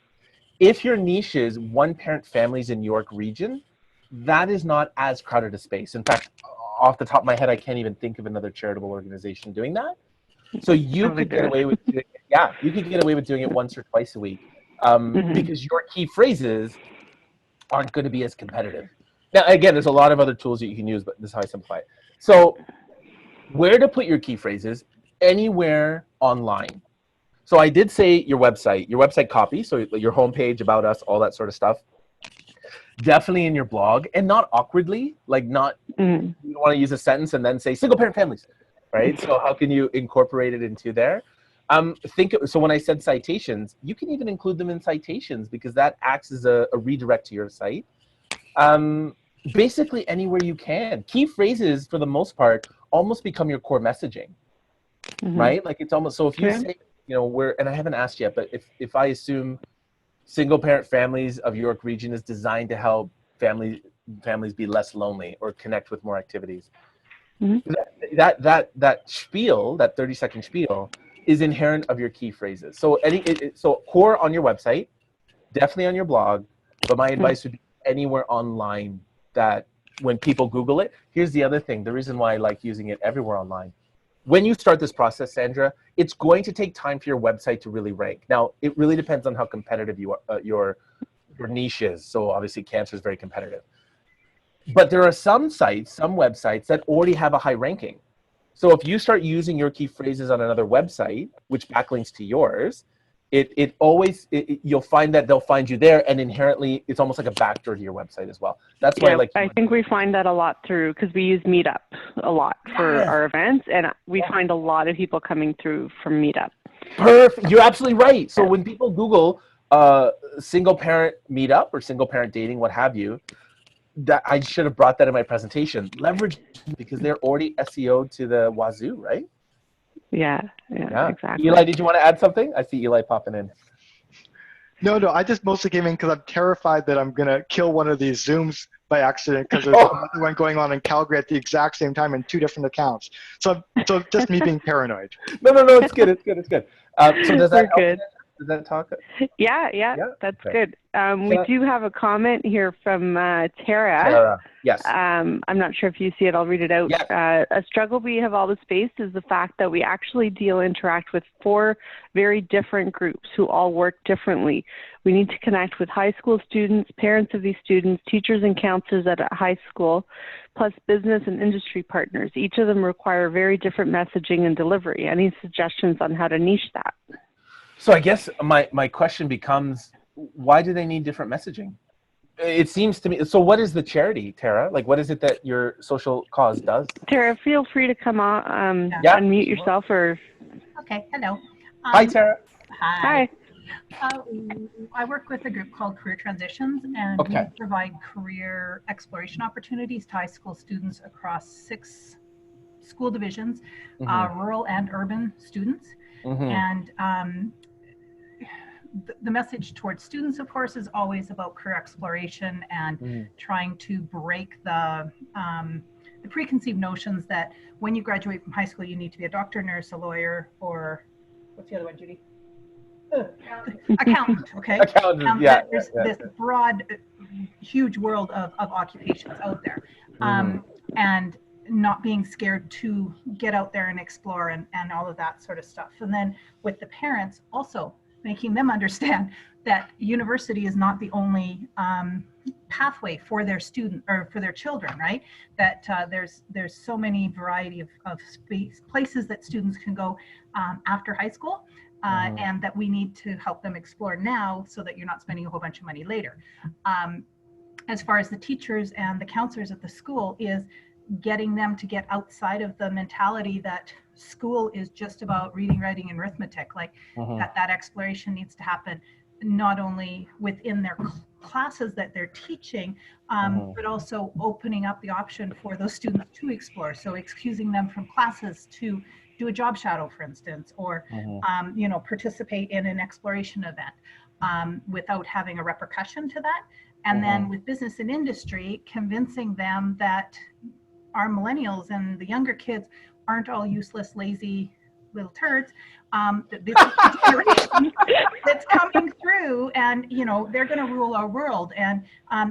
If your niche is one-parent families in York region, that is not as crowded a space. In fact, off the top of my head, I can't even think of another charitable organization doing that. So you could get away with doing it, you could get away with doing it once or twice a week because your key phrases aren't going to be as competitive. Now, again, there's a lot of other tools that you can use, but this is how I simplify it. So where to put your key phrases? Anywhere online. So I did say your website copy, so your homepage, about us, all that sort of stuff. Definitely in your blog, and not awkwardly, like not, you don't want to use a sentence and then say single parent families, right? So how can you incorporate it into there? So when I said citations, you can even include them in citations because that acts as a redirect to your site. Basically anywhere you can. Key phrases, for the most part, almost become your core messaging, right? Like it's almost, so if you say, and I haven't asked yet, but if I assume single parent families of York region is designed to help families be less lonely or connect with more activities. That spiel, that 30-second spiel, is inherent of your key phrases. So so core on your website, definitely on your blog, but my advice would be anywhere online that when people Google it. Here's the other thing, the reason why I like using it everywhere online. When you start this process, Sandra, it's going to take time for your website to really rank. Now, it really depends on how competitive your niche is. So obviously cancer is very competitive. But there are some websites that already have a high ranking. So if you start using your key phrases on another website, which backlinks to yours, you'll find that they'll find you there, and inherently it's almost like a backdoor to your website as well. That's why I think we find that a lot because we use Meetup a lot for our events, and we find a lot of people coming through from Meetup. Perfect. You're absolutely right. So when people Google single parent meetup or single parent dating, what have you, that I should have brought that in my presentation. Leverage, because they're already SEO to the wazoo, right? Yeah, exactly. Eli, did you want to add something? I see Eli popping in. No, I just mostly came in because I'm terrified that I'm going to kill one of these Zooms by accident because there's another one going on in Calgary at the exact same time in 2 different accounts. So just me being paranoid. No, it's good. It's good. So does that help? Does that talk? Yeah, that's good. We do have a comment here from Tara. Yes. I'm not sure if you see it. I'll read it out. Yes. A struggle we have always faced is the fact that we actually interact with 4 very different groups who all work differently. We need to connect with high school students, parents of these students, teachers and counselors at a high school, plus business and industry partners. Each of them require very different messaging and delivery. Any suggestions on how to niche that? So I guess my question becomes, why do they need different messaging? It seems to me, so what is the charity, Tara? Like, what is it that your social cause does? Tara, feel free to come on, unmute yourself or... Okay, hello. Hi, Tara. Hi. I work with a group called Career Transitions, and we provide career exploration opportunities to high school students across 6 school divisions, rural and urban students. And the message towards students, of course, is always about career exploration and trying to break the preconceived notions that when you graduate from high school, you need to be a doctor, nurse, a lawyer, or what's the other one, Judy? Accountant, okay? Accountant, There's this broad, huge world of occupations out there. And not being scared to get out there and explore and all of that sort of stuff. And then with the parents, also making them understand that university is not the only pathway for their student or for their children, right? That there's so many variety of places that students can go after high school, and that we need to help them explore now so that you're not spending a whole bunch of money later. As far as the teachers and the counselors at the school is getting them to get outside of the mentality that school is just about reading, writing, and arithmetic. Like that exploration needs to happen not only within their classes that they're teaching, but also opening up the option for those students to explore. So excusing them from classes to do a job shadow, for instance, or participate in an exploration event without having a repercussion to that. And then with business and industry, convincing them that our millennials and the younger kids aren't all useless, lazy little turds. This is the generation that's coming through, and they're going to rule our world. And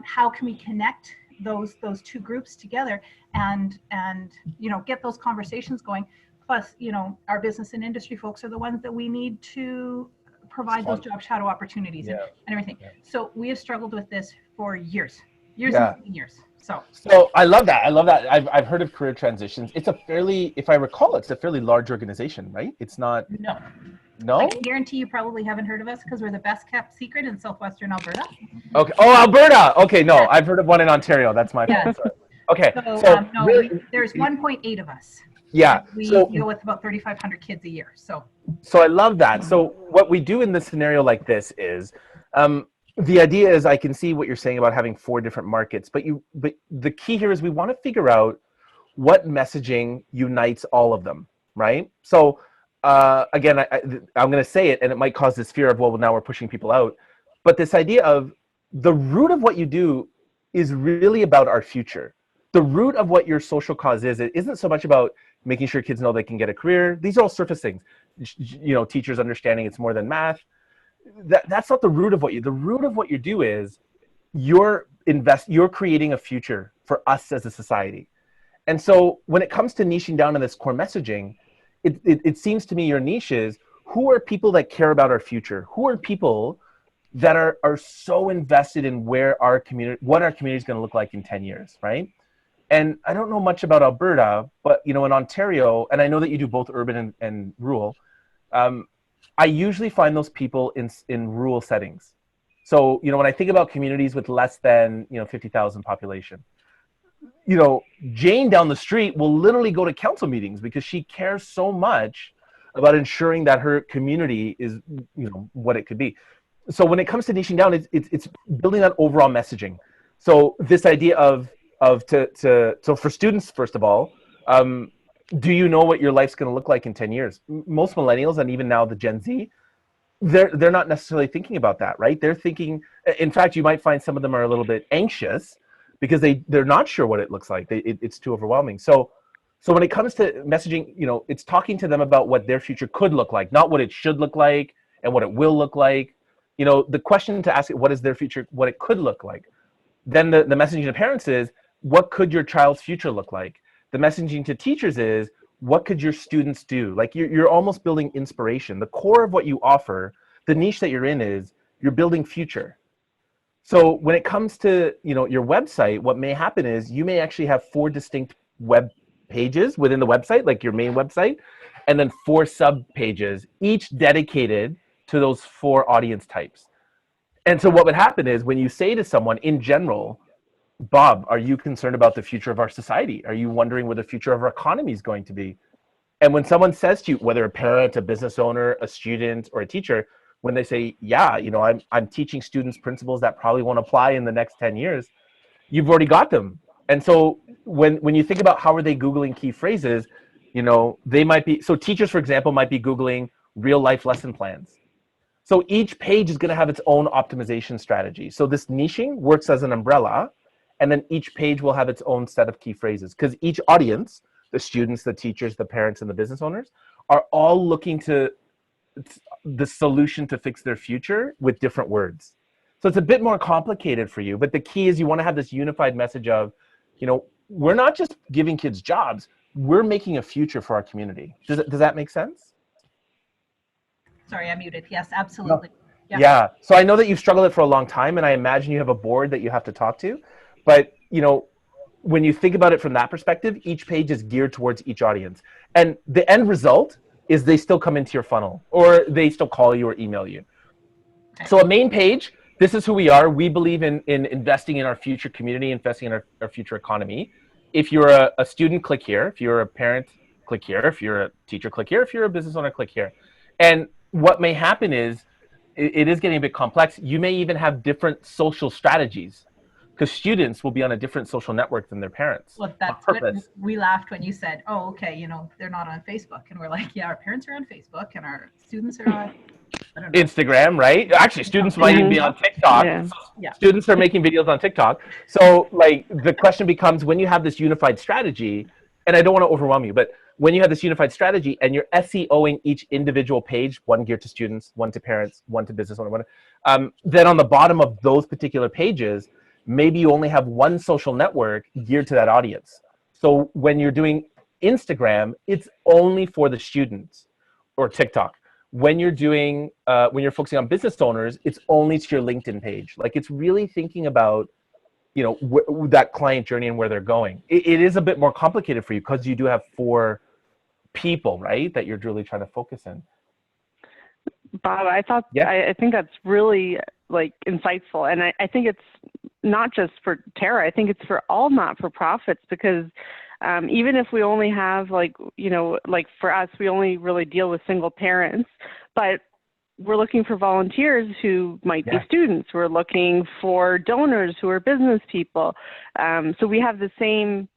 how can we connect those two groups together and get those conversations going? Plus, our business and industry folks are the ones that we need to provide those job shadow opportunities and everything. So we have struggled with this for years and years. So I love that. I've heard of career transitions. It's a fairly, if I recall, it's a fairly large organization, right? It's not. No. I can guarantee you probably haven't heard of us because we're the best kept secret in southwestern Alberta. Okay. Oh, Alberta. Okay. No, I've heard of one in Ontario. That's my fault. Sorry. Okay. So really, there's 1.8 of us. Yeah. We deal with about 3,500 kids a year. So I love that. So what we do in this scenario like this is, the idea is, I can see what you're saying about having 4 different markets, but the key here is we want to figure out what messaging unites all of them, right? So again, I'm going to say it, and it might cause this fear of, well, now we're pushing people out. But this idea of the root of what you do is really about our future. The root of what your social cause is, it isn't so much about making sure kids know they can get a career. These are all surface things. Teachers understanding it's more than math. That's not the root of what you do is you're creating a future for us as a society. And so when it comes to niching down on this core messaging, it seems to me your niche is, who are people that care about our future? Who are people that are so invested in what our community is going to look like in 10 years, right? And I don't know much about Alberta, but in Ontario, and I know that you do both urban and rural, I usually find those people in rural settings. So, when I think about communities with less than, 50,000 population, Jane down the street will literally go to council meetings because she cares so much about ensuring that her community is, what it could be. So when it comes to niching down, it's building that overall messaging. So this idea so for students, first of all, do you know what your life's going to look like in 10 years? Most millennials, and even now the Gen Z, they're not necessarily thinking about that, right? They're thinking, in fact, you might find some of them are a little bit anxious because they're not sure what it looks like. It's too overwhelming. So when it comes to messaging, it's talking to them about what their future could look like, not what it should look like and what it will look like. The question to ask, what is their future, what it could look like? Then the messaging to parents is, what could your child's future look like? The messaging to teachers is, what could your students do? Like you're almost building inspiration. The core of what you offer, the niche that you're in is, you're building future. So when it comes to, your website, what may happen is you may actually have 4 distinct web pages within the website, like your main website, and then 4 sub pages, each dedicated to those 4 audience types. And so what would happen is, when you say to someone in general, Bob, are you concerned about the future of our society? Are you wondering where the future of our economy is going to be? And when someone says to you, whether a parent, a business owner, a student, or a teacher, when they say, yeah, I'm teaching students principles that probably won't apply in the next 10 years, you've already got them. And so when you think about how are they Googling key phrases, they might be, so teachers, for example, might be Googling real life lesson plans. So each page is going to have its own optimization strategy. So this niching works as an umbrella, and then each page will have its own set of key phrases, because each audience, the students, the teachers, the parents, and the business owners, are all looking to the solution to fix their future with different words. So it's a bit more complicated for you, but the key is you want to have this unified message of, you know, we're not just giving kids jobs, we're making a future for our community. Does that make sense? Sorry, I muted. Yes, absolutely. No. Yeah. So I know that you've struggled with it for a long time, and I imagine you have a board that you have to talk to, but you know, when you think about it from that perspective, each page is geared towards each audience. And the end result is they still come into your funnel, or they still call you or email you. Okay. So a main page, this is who we are. We believe in investing in our future community, investing in our future economy. If you're a student, click here. If you're a parent, click here. If you're a teacher, click here. If you're a business owner, click here. And what may happen is, it is getting a bit complex. You may even have different social strategies, because students will be on a different social network than their parents. Well, that's what we laughed when you said, oh, okay, you know, they're not on Facebook. And we're like, yeah, our parents are on Facebook and our students are on, I don't know, Instagram, right? Actually, students might even be on TikTok. Yeah. Yeah. Students are making videos on TikTok. So like the question becomes, when you have this unified strategy, and I don't want to overwhelm you, but when you have this unified strategy and you're SEOing each individual page, one geared to students, one to parents, one to business owner, then on the bottom of those particular pages, maybe you only have one social network geared to that audience. So when you're doing Instagram, it's only for the students, or TikTok. When you're doing, when you're focusing on business owners, it's only to your LinkedIn page. Like, it's really thinking about, you know, that client journey and where they're going. It is a bit more complicated for you because you do have 4 people, right, that you're really trying to focus in. Bob, I thought, yeah. I think that's really like insightful. And I think it's not just for Tara, I think it's for all not-for-profits, because even if we only have, like, you know, like for us, we only really deal with single parents, but we're looking for volunteers who might be students. We're looking for donors who are business people. So we have the same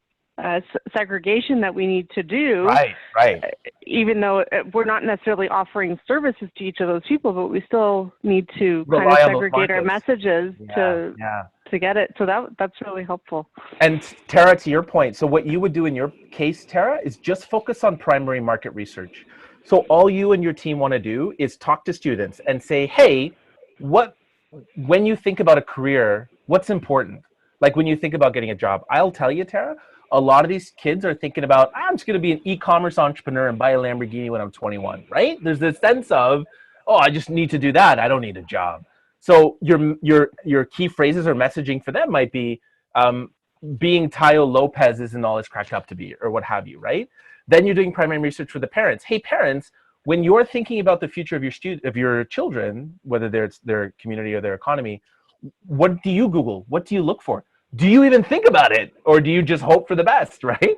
segregation that we need to do. Right. Even though we're not necessarily offering services to each of those people, but we still need to kind of segregate our messages to get it. So that's really helpful. And Tara, to your point, so what you would do in your case, Tara, is just focus on primary market research. So all you and your team want to do is talk to students and say, hey, when you think about a career, what's important? Like when you think about getting a job, I'll tell you, Tara, a lot of these kids are thinking about, I'm just going to be an e-commerce entrepreneur and buy a Lamborghini when I'm 21, right? There's this sense of, oh, I just need to do that. I don't need a job. So your key phrases or messaging for them might be, being Tayo Lopez isn't all it's cracked up to be, or what have you, right? Then you're doing primary research for the parents. Hey, parents, when you're thinking about the future of your children, whether it's their community or their economy, what do you Google? What do you look for? Do you even think about it, or do you just hope for the best, right?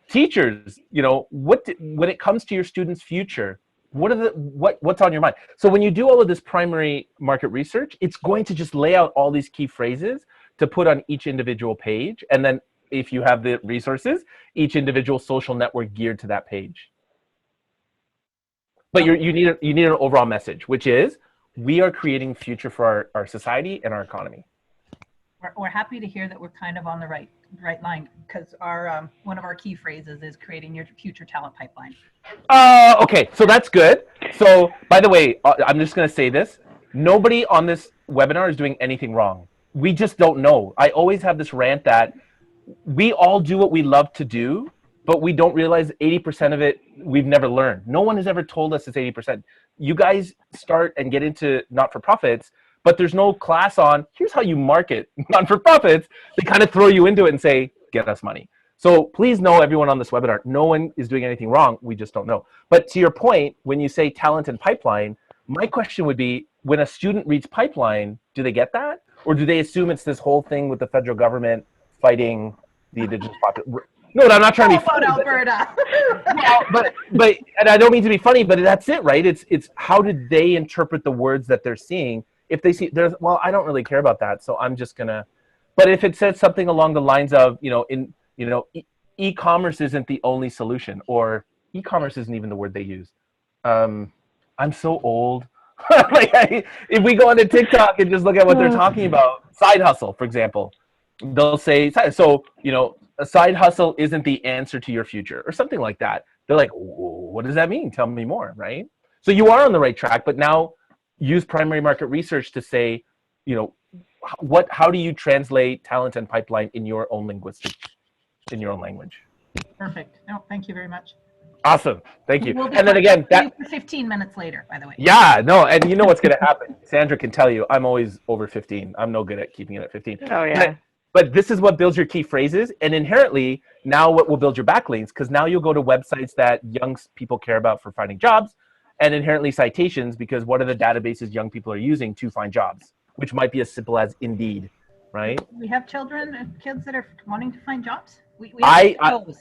Teachers, you know, when it comes to your students' future, what's on your mind? So when you do all of this primary market research, it's going to just lay out all these key phrases to put on each individual page, and then if you have the resources, each individual social network geared to that page. But you need an overall message, which is, we are creating future for our society and our economy. We're happy to hear that we're kind of on the right line, because our one of our key phrases is creating your future talent pipeline. Okay, so that's good. So by the way, I'm just going to say this. Nobody on this webinar is doing anything wrong. We just don't know. I always have this rant that we all do what we love to do, but we don't realize 80% of it we've never learned. No one has ever told us it's 80%. You guys start and get into not-for-profits, but there's no class on, here's how you market non-for-profits. They kind of throw you into it and say, get us money. So please know, everyone on this webinar, no one is doing anything wrong. We just don't know. But to your point, when you say talent and pipeline, my question would be, when a student reads pipeline, do they get that? Or do they assume it's this whole thing with the federal government fighting the indigenous population? No, I'm not trying to be funny. Alberta. but and I don't mean to be funny, but that's it, right? It's how did they interpret the words that they're seeing? If they see well, I don't really care about that, so I'm just gonna. But if it says something along the lines of, e-commerce isn't the only solution, or e-commerce isn't even the word they use. I'm so old. If we go onto TikTok and just look at what they're talking about, side hustle, for example, they'll say, so, a side hustle isn't the answer to your future or something like that. They're like, what does that mean? Tell me more, right? So you are on the right track, but now use primary market research to say, how do you translate talent and pipeline in your own language? Perfect. No, thank you very much. Awesome. Thank you. We'll be And then again, for 15 minutes later, by the way. Yeah, no, and you know what's going to happen. Sandra can tell you, I'm always over 15. I'm no good at keeping it at 15. Oh, yeah. But this is what builds your key phrases. And inherently, now what will build your backlinks, because now you'll go to websites that young people care about for finding jobs, and inherently citations, because what are the databases young people are using to find jobs, which might be as simple as Indeed, right? We have kids that are wanting to find jobs. We have those.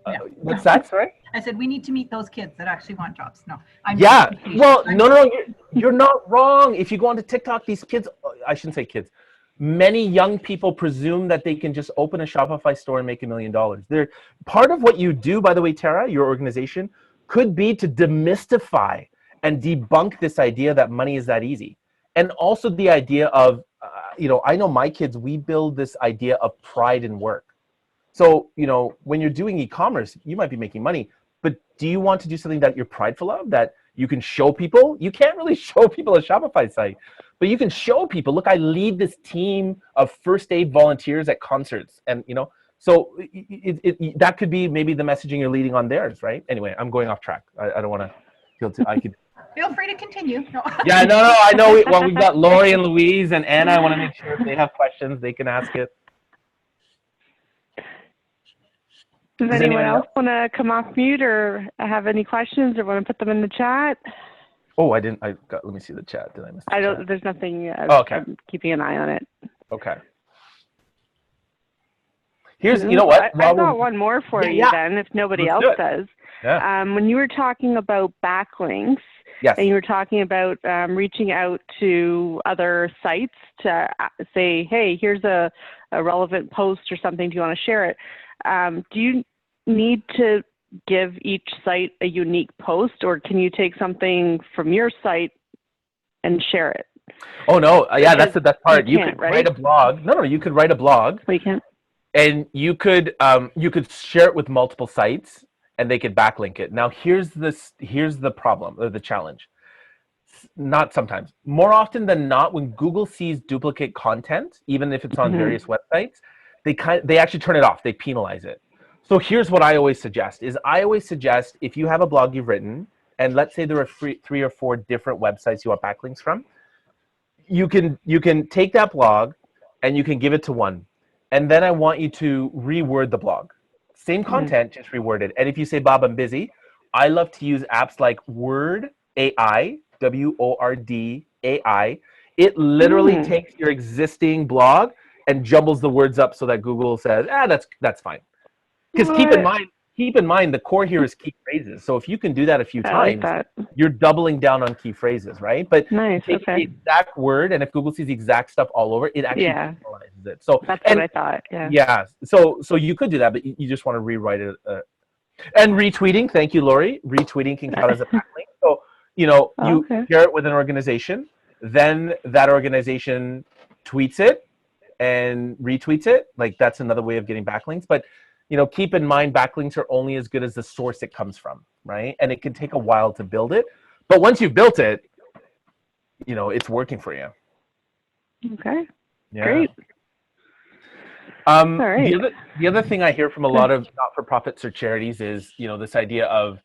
Yeah. What's that, sorry? I said we need to meet those kids that actually want jobs. No, you're not wrong. If you go onto TikTok, these kids, I shouldn't say kids, many young people presume that they can just open a Shopify store and make $1 million. They're part of what you do, by the way, Tara, your organization, could be to demystify and debunk this idea that money is that easy. And also the idea of, I know my kids, we build this idea of pride in work. So, when you're doing e-commerce, you might be making money, but do you want to do something that you're prideful of, that you can show people? You can't really show people a Shopify site, but you can show people, look, I lead this team of first aid volunteers at concerts. And, so that could be maybe the messaging you're leading on theirs, right? Anyway, I'm going off track. I don't want to feel too, Feel free to continue. No. Yeah, no, I know. We've got Lori and Louise and Anna. I want to make sure if they have questions, they can ask it. Does anyone else want to come off mute or have any questions or want to put them in the chat? Oh, let me see the chat. Did I miss the chat? There's nothing. Okay. I'm keeping an eye on it. Okay. Here's, you know what? I've got one more for you then, if nobody else does. Yeah. When you were talking about backlinks, yes, and you were talking about reaching out to other sites to say, hey, here's a relevant post or something. Do you want to share it? Do you need to give each site a unique post, or can you take something from your site and share it? Oh, no. Yeah, that's the best part. You could write a blog. No, you could write a blog. We can't. And you could share it with multiple sites, and they could backlink it. Now, here's the problem or the challenge. Not sometimes. More often than not, when Google sees duplicate content, even if it's on various websites, they actually turn it off. They penalize it. So here's what I always suggest if you have a blog you've written, and let's say there are 3 or 4 different websites you want backlinks from, you can take that blog and you can give it to one. And then I want you to reword the blog. Same content, just reword it. And if you say, Bob, I'm busy, I love to use apps like Word AI, WORD AI. It literally takes your existing blog and jumbles the words up so that Google says, that's fine. Because keep in mind, the core here is key phrases. So if you can do that a few times, you're doubling down on key phrases, right? But take the exact word, and if Google sees the exact stuff all over, it actually penalizes it. So that's what I thought. Yeah. So you could do that, but you just want to rewrite it. And retweeting, thank you, Lori. Retweeting can count as a backlink. So you share it with an organization, then that organization tweets it and retweets it. Like, that's another way of getting backlinks. But keep in mind, backlinks are only as good as the source it comes from, right? And it can take a while to build it. But once you've built it, it's working for you. Okay. Yeah. Great. All right. The other thing I hear from a lot of not-for-profits or charities is, this idea of,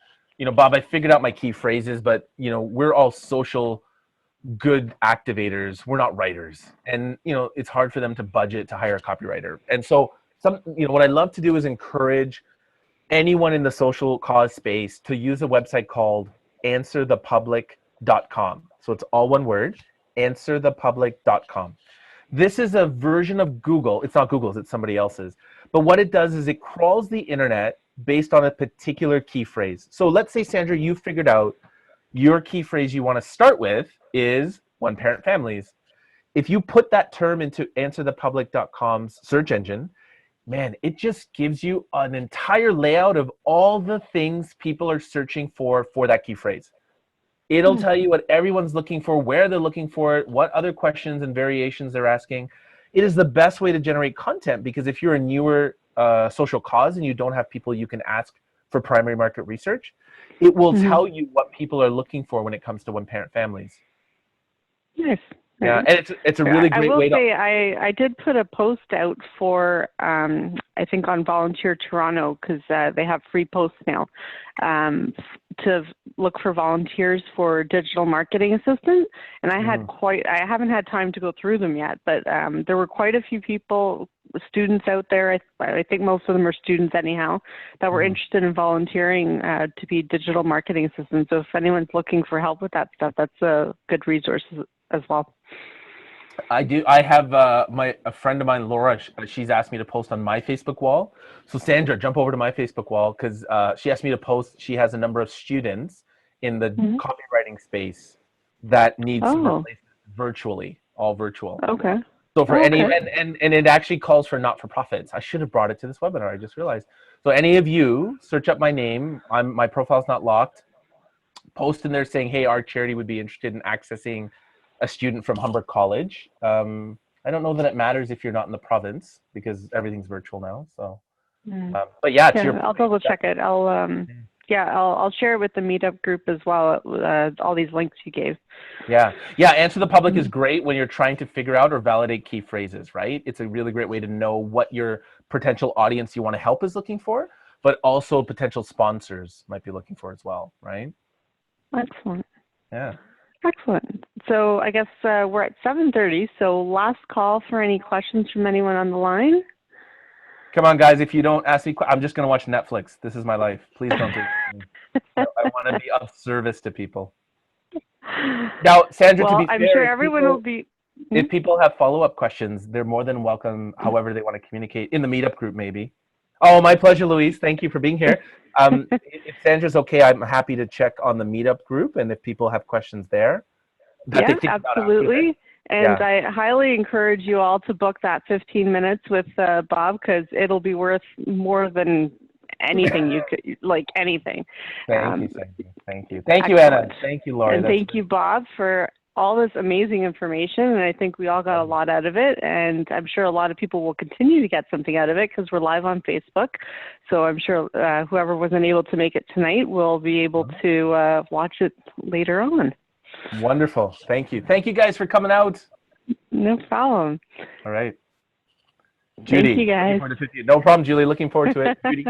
Bob, I figured out my key phrases, but, we're all social good activators. We're not writers. And, it's hard for them to budget to hire a copywriter. And so, what I love to do is encourage anyone in the social cause space to use a website called answerthepublic.com. So it's all one word, answerthepublic.com. This is a version of Google. It's not Google's, it's somebody else's. But what it does is it crawls the internet based on a particular key phrase. So let's say, Sandra, you figured out your key phrase you want to start with is one-parent families. If you put that term into answerthepublic.com's search engine, man, it just gives you an entire layout of all the things people are searching for that key phrase. It'll tell you what everyone's looking for, where they're looking for it, what other questions and variations they're asking. It is the best way to generate content, because if you're a newer social cause and you don't have people you can ask for primary market research, it will tell you what people are looking for when it comes to one-parent families. Nice. Yeah, and it's a really great way to... I did put a post out for, I think on Volunteer Toronto, because they have free posts now, to look for volunteers for digital marketing assistant. And I haven't had time to go through them yet, but there were quite a few people, students out there, I think most of them are students anyhow, that were interested in volunteering to be digital marketing assistants. So if anyone's looking for help with that stuff, that's a good resource as well. I have a friend of mine, Laura. She's asked me to post on my Facebook wall. So Sandra, jump over to my Facebook wall, because she asked me to post. She has a number of students in the copywriting space that needs some replacement virtually, all virtual. Okay. So for any and it actually calls for not-for-profits. I should have brought it to this webinar. I just realized. So any of you, search up my name. My profile's not locked. Post in there saying, "Hey, our charity would be interested in accessing a student from Humber College." I don't know that it matters if you're not in the province, because everything's virtual now. So, but yeah, I'll double check it. I'll share it with the meetup group as well. All these links you gave. Yeah. Answer the Public is great when you're trying to figure out or validate key phrases, right? It's a really great way to know what your potential audience you want to help is looking for, but also potential sponsors might be looking for as well, right? Excellent. Yeah. Excellent. So I guess we're at 7:30. So last call for any questions from anyone on the line. Come on, guys. If you don't ask me, I'm just going to watch Netflix. This is my life. Please don't do it. I want to be of service to people. Now, Sandra, to be fair, I'm sure everyone will be. If people have follow-up questions, they're more than welcome, however they want to communicate, in the meetup group maybe. Oh, my pleasure, Louise. Thank you for being here. If Sandra's okay, I'm happy to check on the meetup group, and if people have questions there. Yeah, absolutely. And I highly encourage you all to book that 15 minutes with Bob, because it'll be worth more than anything you could, like anything. Thank you, thank you. Thank you, Anna. Thank you, Laura. And thank you, Bob, for all this amazing information. And I think we all got a lot out of it. And I'm sure a lot of people will continue to get something out of it, because we're live on Facebook. So I'm sure whoever wasn't able to make it tonight will be able to watch it later on. Wonderful. Thank you. Thank you guys for coming out. No problem. All right. Judy. Thank you, guys. No problem, Julie. Looking forward to it. Judy,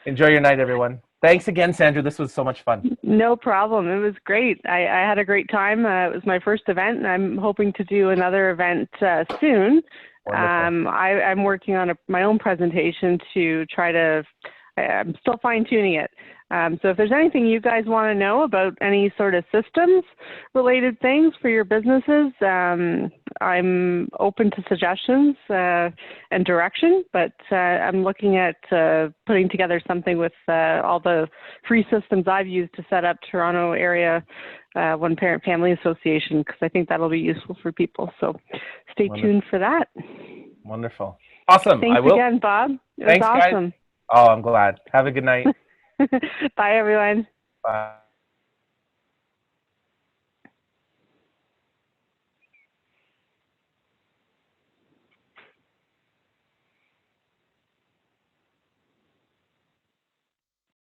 enjoy your night, everyone. Thanks again, Sandra. This was so much fun. No problem. It was great. I had a great time. It was my first event, and I'm hoping to do another event soon. I'm working on my own presentation to try to, I'm still fine-tuning it. So if there's anything you guys want to know about any sort of systems related things for your businesses, I'm open to suggestions and direction, but I'm looking at putting together something with all the free systems I've used to set up Toronto area One Parent Family Association, because I think that'll be useful for people. So stay tuned for that. Wonderful. Awesome. Thanks again, Bob. It was awesome. Guys. Oh, I'm glad. Have a good night. Bye, everyone. Bye.